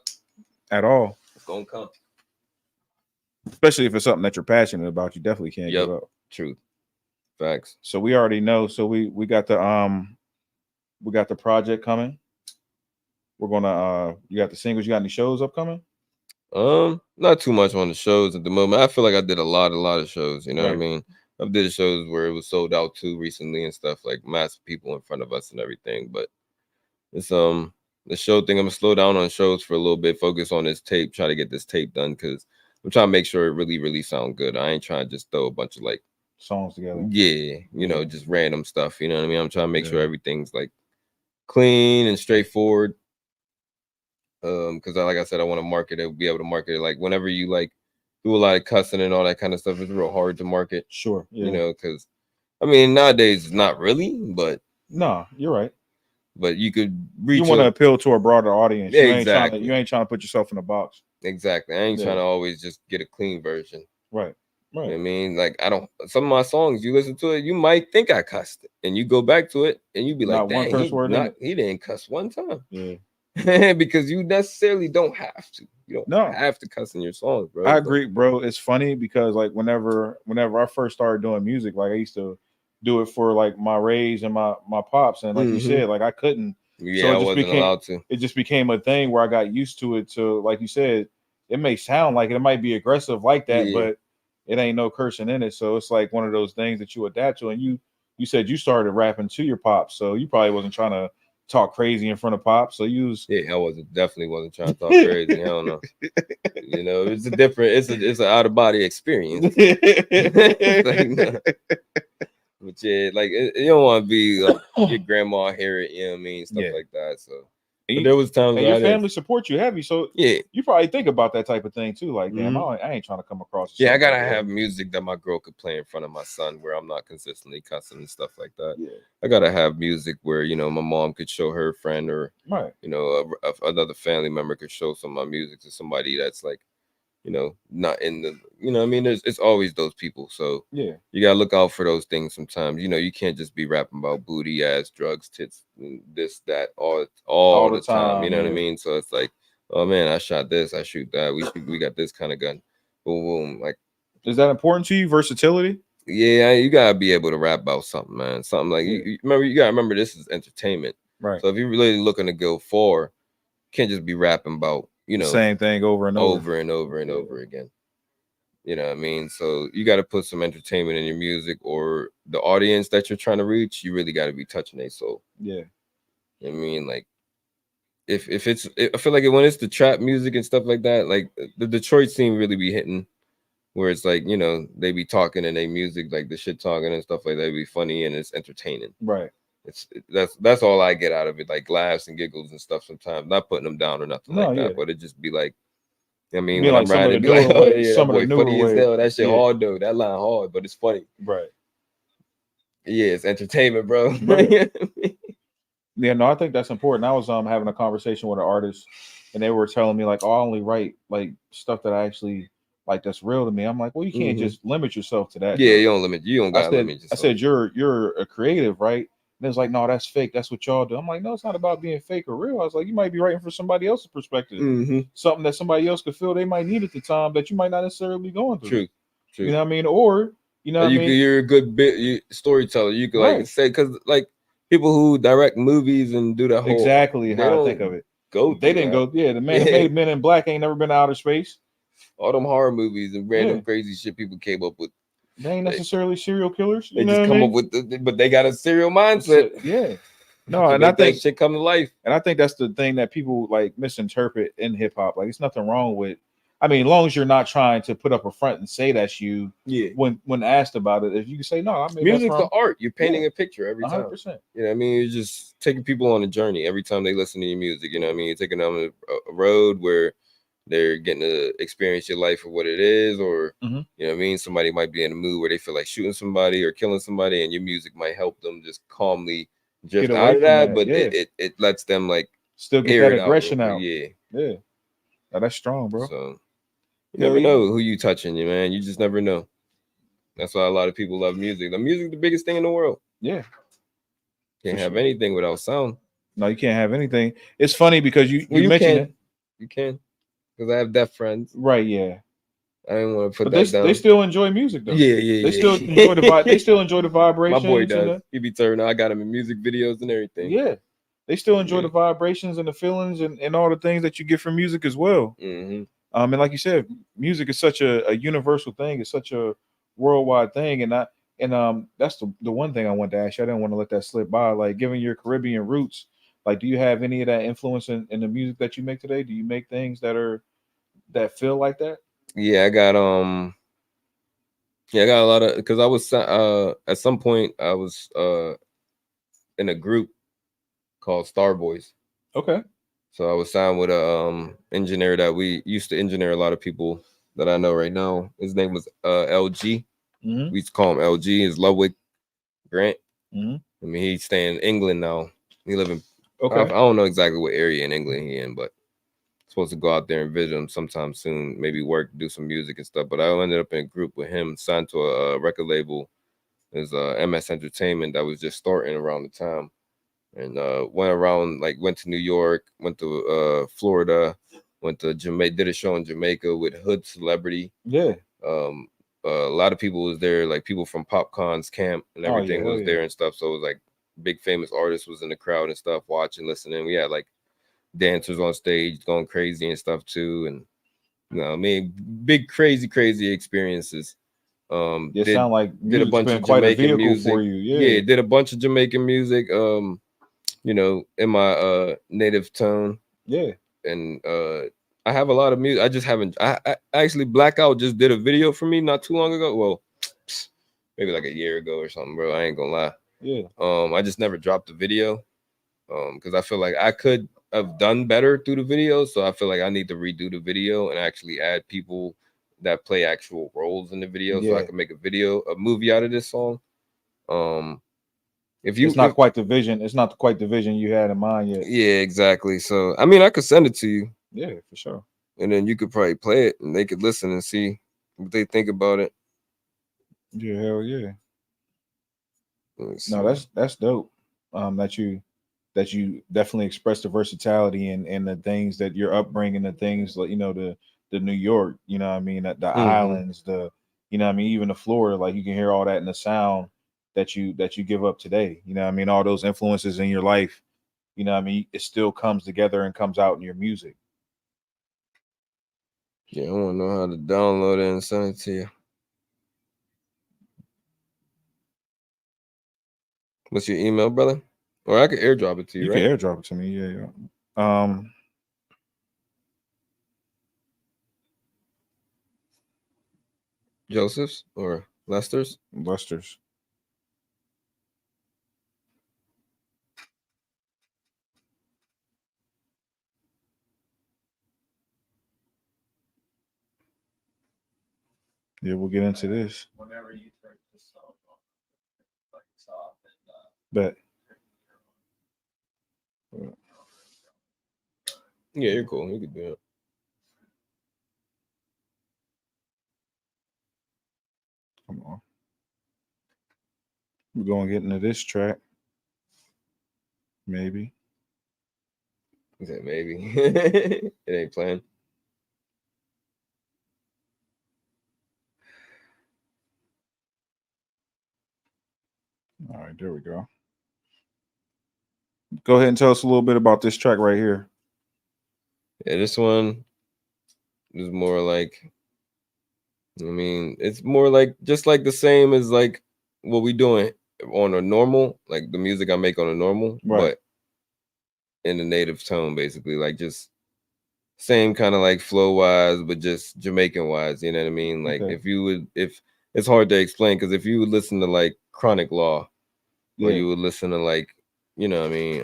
at all. It's gonna come. Especially if it's something that you're passionate about, you definitely can't give up. Truth. Facts. So we already know. So we got the project coming. We're gonna you got the singles. You got any shows upcoming? Not too much on the shows at the moment. I feel like I did a lot of shows. You know what I mean? I've did shows where it was sold out too recently and stuff, like massive people in front of us and everything. But it's the show thing. I'm gonna slow down on shows for a little bit. Focus on this tape. Try to get this tape done because I'm trying to make sure it really sound good. I ain't trying to just throw a bunch of like songs together. Yeah, you know, just random stuff. You know what I mean? I'm trying to make sure everything's like clean and straightforward. Because like I said, I want to market it, be able to market it. Like whenever you like do a lot of cussing and all that kind of stuff, it's real hard to market. Sure. Yeah. You know, because I mean nowadays it's not really, but no, you're right. But you could reach. You want to appeal to a broader audience. Yeah, exactly. You ain't trying to put yourself in a box. Exactly. I ain't trying to always just get a clean version. Right. You know what I mean? Like some of my songs, you listen to it, you might think I cussed it, and you go back to it, and you be like, "Dang, he didn't cuss one time." Yeah. Because you necessarily don't have to. You don't have to cuss in your songs, bro. I agree, bro. It's funny because like whenever I first started doing music, like I used to do it for like my raise and my pops, and like you said, like I couldn't. Yeah, so I wasn't allowed to. It just became a thing where I got used to it. To like you said, it may sound like it might be aggressive like that, but it ain't no cursing in it. So it's like one of those things that you adapt to. And you said you started rapping to your pops, so you probably wasn't trying to talk crazy in front of pops. So you was I definitely wasn't trying to talk crazy. Hell no. You know, it's an out of body experience. Like, no. But yeah, like you don't want to be like your grandma hear it, you know what I mean, stuff like that. So there was times and your family support you heavy, so you probably think about that type of thing too. Like, damn, I ain't trying to come across. I gotta have music that my girl could play in front of my son, where I'm not consistently cussing and stuff like that. Yeah, I gotta have music where my mom could show her friend, or another family member could show some of my music to somebody that's like, not in the, I mean, it's always those people. So you gotta look out for those things sometimes. You can't just be rapping about booty, ass, drugs, tits, this, that, all the time. You know what I mean? So it's like, oh man, I shot this, I shoot that. We got this kind of gun. Boom, boom. Like, is that important to you? Versatility? Yeah, you gotta be able to rap about something, man. Something like you gotta remember this is entertainment. Right. So if you're really looking to go far, you can't just be rapping about same thing over and over again. You know what I mean? So you got to put some entertainment in your music, or the audience that you're trying to reach, you really got to be touching their soul. Yeah. I mean, like I feel like when it's the trap music and stuff like that, like the Detroit scene really be hitting, where it's like, they be talking and they music, like the shit talking and stuff like that, be funny and it's entertaining. Right. That's all I get out of it, like laughs and giggles and stuff sometimes. Not putting them down or nothing like that, but it just be like, I mean, when I'm riding, be like, oh yeah, that boy funny as hell. That shit hard though. That line hard, but it's funny. Right. Yeah, it's entertainment, bro. Yeah, no, I think that's important. I was having a conversation with an artist, and they were telling me like, oh, I only write like stuff that I actually like that's real to me. I'm like, well, you can't just limit yourself to that. Yeah, you don't gotta limit yourself. I said, you're a creative, right? And it's like, no, that's fake. That's what y'all do. I'm like, no, it's not about being fake or real. I was like, you might be writing for somebody else's perspective, something that somebody else could feel they might need at the time that you might not necessarily be going through. True. You know what I mean? Or you're a good storyteller. You could like say, because like people who direct movies and do the whole exactly how I think of it. They didn't go. Yeah, the man who made Men in Black ain't never been to outer space. All them horror movies and random crazy shit people came up with. They ain't necessarily serial killers. They just come up with, but they got a serial mindset. Yeah. No, and I think shit come to life. And I think that's the thing that people like misinterpret in hip hop. Like, it's nothing wrong with I mean, as long as you're not trying to put up a front and say that's you. Yeah. When asked about it, if you can say no, I made Music's that the from art. You're painting a picture every time. 100%. You know what I mean? You're just taking people on a journey every time they listen to your music. You know what I mean? You're taking them on a road where they're getting to experience your life for what it is, or Mhm. you know what I mean? Somebody might be in a mood where they feel like shooting somebody or killing somebody, and your music might help them just calmly drift Get away out of from that, that, but yeah. it lets them like Still get air that it out real aggression quick. out. Yeah. Yeah. Now, that's strong, bro. So you Yeah, never you- know who you touching, you man. You just never know. That's why a lot of people love music. The music, the biggest thing in the world. Yeah. Can't For have sure. anything without sound. No, you can't have anything. It's funny because you Well, you mentioned can. it. You can. Because I have deaf friends. Right, yeah. I didn't want to put But that down. they still enjoy music though. Yeah. They still enjoy the vibe. They still enjoy the vibrations. My boy and does. He be turning. I got him in music videos and everything. Yeah. They still enjoy Yeah. the vibrations and the feelings and all the things that you get from music as well. Mm-hmm. And like you said, music is such a universal thing. It's such a worldwide thing. And that's the one thing I wanted to ask you. I didn't want to let that slip by. Like, given your Caribbean roots, like, do you have any of that influence in the music that you make today? Do you make things that feel like that? Yeah, I got I got a lot of, because I was at some point I was in a group called Starboys. Okay. So I was signed with a engineer that we used to engineer a lot of people that I know right now. His name was LG. Mm-hmm. We used to call him LG. Is Ludwig Grant. Mm-hmm. I mean, he's staying in England now. He live in Okay. I don't know exactly what area in England he in, but supposed to go out there and visit him sometime soon. Maybe work, do some music and stuff. But I ended up in a group with him, signed to a record label. There's MS Entertainment that was just starting around the time, and went to New York, went to Florida, went to Jamaica, did a show in Jamaica with Hood Celebrity. Yeah. A lot of people was there, like people from Popcon's camp and everything was there and stuff. So it was like big famous artists was in the crowd and stuff, watching, listening. We had like dancers on stage going crazy and stuff too, and you know, I mean, big crazy experiences. It sound like did a bunch been of quite a Jamaican vehicle music for you. Yeah. did a bunch of Jamaican music. You know, in my native tone. Yeah. And I have a lot of music. I just haven't. I actually Blackout just did a video for me not too long ago. Well, maybe like a year ago or something, bro. I ain't gonna lie. Yeah. I just never dropped the video. Because I feel like I could have done better through the video. So I feel like I need to redo the video and actually add people that play actual roles in the video, so I can make a movie out of this song. It's not quite the vision. It's not quite the vision you had in mind yet. Yeah, exactly. So I mean, I could send it to you. Yeah, for sure. And then you could probably play it, and they could listen and see what they think about it. Yeah, hell yeah. No, that's dope. That you definitely express the versatility and the things that your upbringing, the things like, you know, the New York, you know what I mean, the islands, you know what I mean, even the Florida, like you can hear all that in the sound that you give up today. You know what I mean? All those influences in your life, you know what I mean, it still comes together and comes out in your music. Yeah, I want to know how to download it and send it to you. What's your email, brother? Or I could airdrop it to you, right? You can airdrop it to me, yeah. Joseph's or Lester's? Lester's. Yeah, we'll get into this. Whenever you turn this song on, like it's off Bet. Yeah, you're cool. You could do it. Come on. We're going to get into this track. Maybe. He said maybe. It ain't playing. All right, there we go. Go ahead and tell us a little bit about this track right here. Yeah, this one is more like, I mean, it's more like just like the same as like what we doing on a normal, like the music I make on a normal, Right. but in the native tone, basically, like just same kind of like flow wise, but just Jamaican wise. You know what I mean? Like Okay. if it's hard to explain because if you would listen to like Chronic Law, or Yeah. you would listen to like, you know what I mean?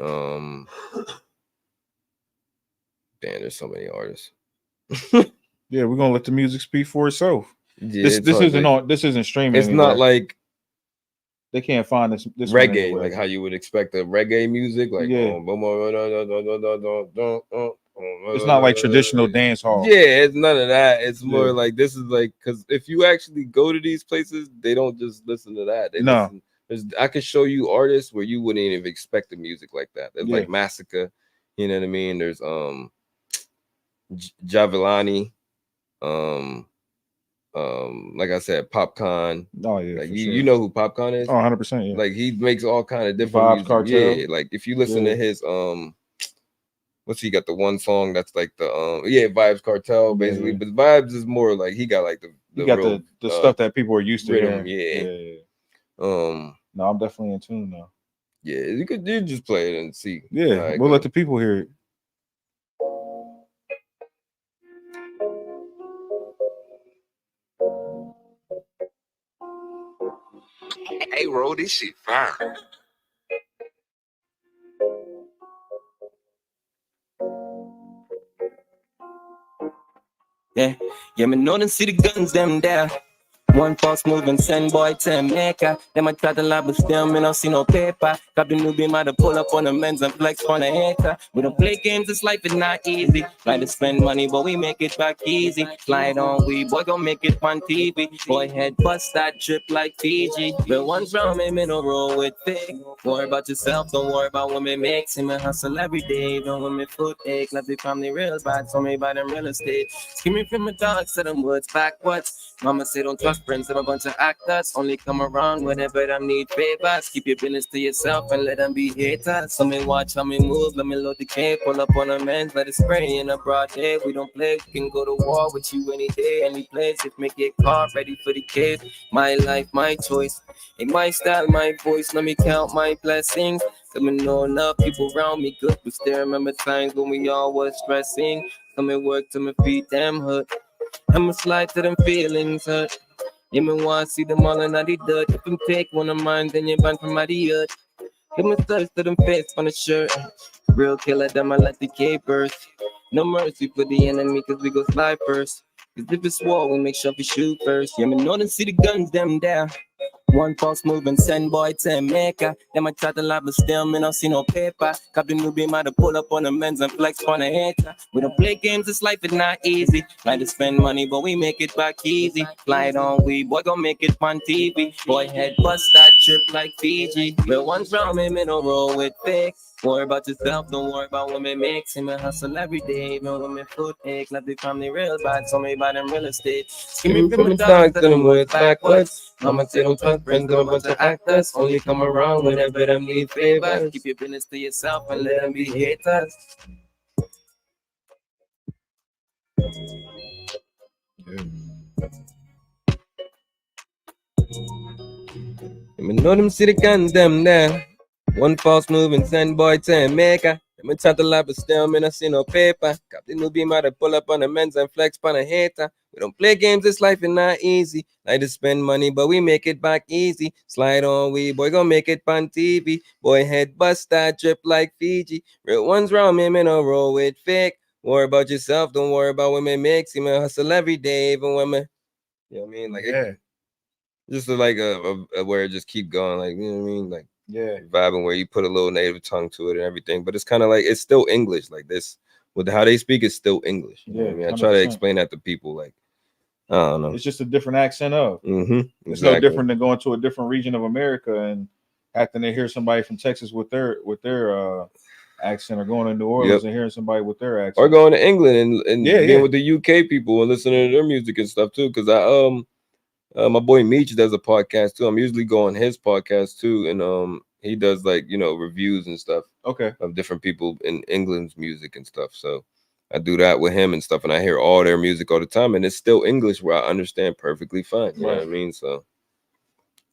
Damn, there's so many artists. Yeah, we're gonna let the music speak for itself. Yeah, This it's this hard isn't to- on. This isn't streaming. It's anywhere. not like They can't find this one reggae, anywhere. like how you would expect the reggae music, like Yeah. It's not like traditional dance hall. Yeah, it's none of that. It's more Yeah. like this is like because if you actually go to these places, they don't just listen to that. They No. listen. I could show you artists where you wouldn't even expect the music like that. There's Yeah. like Massacre, you know what I mean? There's Javelani, like I said, Popcorn. Oh yeah, Like for you, sure. you know who Popcorn is? Oh, 100%. Yeah. Like he makes all kind of different Vibes music. Cartel. Yeah, like if you listen Yeah. to his what's he got the one song that's like the Vibes Cartel basically, Yeah. but Vibes is more like he got like the You got real, the stuff that people are used to rhythm, hearing. yeah. No, I'm definitely in tune now. Yeah, you just play it and see. Yeah, how it we'll go. let the people hear it. Hey, roll this shit fire. Yeah, me know them see the guns them there. One false move and send boy to Mecca. Them I try to lie, but still me not see no paper. Got the new beam out to pull up on the men's and flex on the hater. We don't play games, this life is not easy. Like to spend money, but we make it back easy. Slide on, we boy gon' make it on TV. Boy head bust that trip like Fiji. But one's round, me no roll with fake. Worry about yourself, don't worry about what me makes. Me hustle every day, don't when me foot ache. Let the family real bad, so me buy them real estate. Screaming from my dogs to them woods backwards. Mama say don't trust friends, they're a bunch of actors. Only come around whenever them need favors. Keep your business to yourself and let them be haters. So me watch how me move, let me load the cape. Pull up on a man, let it spray in a broad day. We don't play, we can go to war with you any day, any place. If me get caught, ready for the case. My life, my choice. In my style, my voice, let me count my blessings. Let me know enough people around me good, but still remember times when we all was stressing. Come and work to my feet, them hurt. I'ma slide to them feelings hurt. You me want see them all in the dirt. If you take one of mine, then you ban from the earth. Give me thirst to them face on the shirt. Real killer, them I let the K burst. No mercy for the enemy, cause we go slide first. Cause if it's war, we make sure we shoot first. Yeah, me know them see the guns, them there. One false move and send boy to Mecca. Them I try to lie, but still me not see no paper. Cop the new beam out to pull up on the men's and flex on the hater. We don't play games, this life is not easy. Like to spend money, but we make it back easy. Slide on, we boy gon' make it on TV. Boy head bust that trip like Fiji. But once round me, me no roll with fake. Worry about yourself, don't worry about what me makes. Me hustle every day, even when me foot ache. Let the family real bad, so me buy them real estate. Screaming from the dogs to them woods backwards. Mama say don't trust friends, they're a bunch of actors. Only come around whenever them need favors. Keep your business to yourself and let them be haters. Me know them see the guns, them there. One false move and send boy to Mecca. Me chat a lot, but still me not see no paper. Cop the new beam out to pull up on the men's and flex on a hater. We don't play games, this life is not easy. Like to spend money, but we make it back easy. Slide on, we boy gon' make it on TV. Boy head bust that drip like Fiji. Real ones round me, me no roll with fake. Worry about yourself, don't worry about what me makes. See me hustle every day, even when me, you know what I mean? Like Yeah. just like a where it just keep going, like you know what I mean, like Yeah. vibing where you put a little native tongue to it and everything, but it's kind of like it's still English, like this with how they speak is still English. You know what I mean, I try to 100%. explain that to people, like I don't know. It's just a different accent of. Mm-hmm. It's no different than going to a different region of America and having to hear somebody from Texas with their accent, or going to New Orleans and hearing somebody with their accent, or going to England and being with the UK people and listening to their music and stuff too. Because my boy Meech does a podcast too. I'm usually going his podcast too, and he does like reviews and stuff. Okay. Of different people in England's music and stuff. So I do that with him and stuff, and I hear all their music all the time, and it's still English where I understand perfectly fine. You know what I mean? So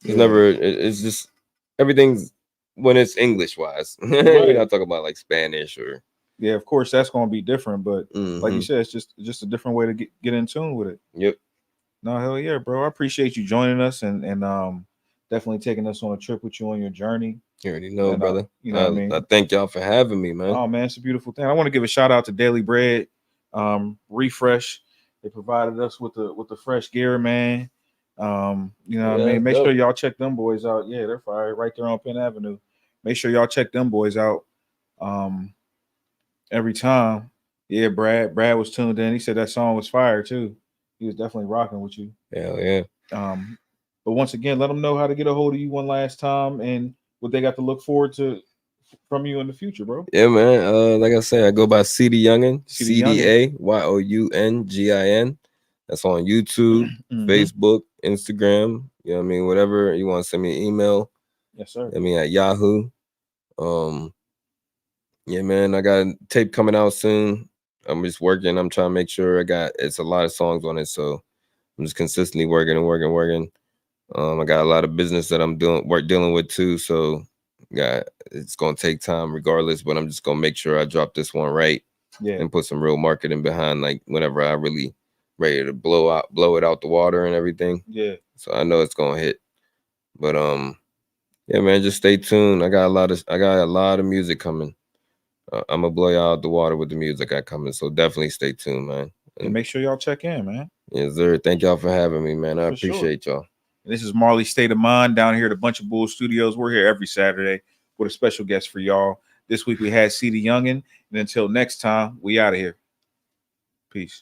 it's it's just everything's when it's English wise. We're not talking about like Spanish or Yeah, of course that's gonna be different, but like you Mhm. said, it's just a different way to get in tune with it. Yep. No, hell yeah, bro. I appreciate you joining us and definitely taking us on a trip with you on your journey. You already know, And brother. you know what I mean? I thank y'all for having me, man. Oh man, it's a beautiful thing. I want to give a shout out to Daily Bread, Refresh. They provided us with the fresh gear, man. You know what I Yeah, mean? Make dope. sure y'all check them boys out. Yeah, they're fire right there on Penn Avenue. Make sure y'all check them boys out. Every time. Yeah, Brad was tuned in. He said that song was fire too. He was definitely rocking with you. Hell yeah. But once again, let them know how to get a hold of you one last time and what they got to look forward to from you in the future, bro. Yeah, man. Like I said, I go by CD Youngin, CD Youngin. CDAYOUNGIN. That's on YouTube, Facebook, Instagram. You know what I mean? Whatever you want to send me an email. Yes, sir. I mean at Yahoo. Yeah, man. I got a tape coming out soon. I'm just working. I'm trying to make sure it's a lot of songs on it. So I'm just consistently working. I got a lot of business that I'm dealing with too. So it's gonna take time regardless, but I'm just gonna make sure I drop this one right. Yeah. And put some real marketing behind, like whenever I really ready to blow it out the water and everything. Yeah. So I know it's gonna hit. But yeah, man, just stay tuned. I got a lot of music coming. I'm gonna blow y'all out the water with the music I got coming. So definitely stay tuned, man. And make sure y'all check in, man. Yes, sir. Thank y'all for having me, man. I For sure. appreciate y'all. And this is Marley's State of Mind down here at a Bunch of Bull Studios. We're here every Saturday with a special guest for y'all. This week we had CD Youngin. And until next time, we out of here. Peace.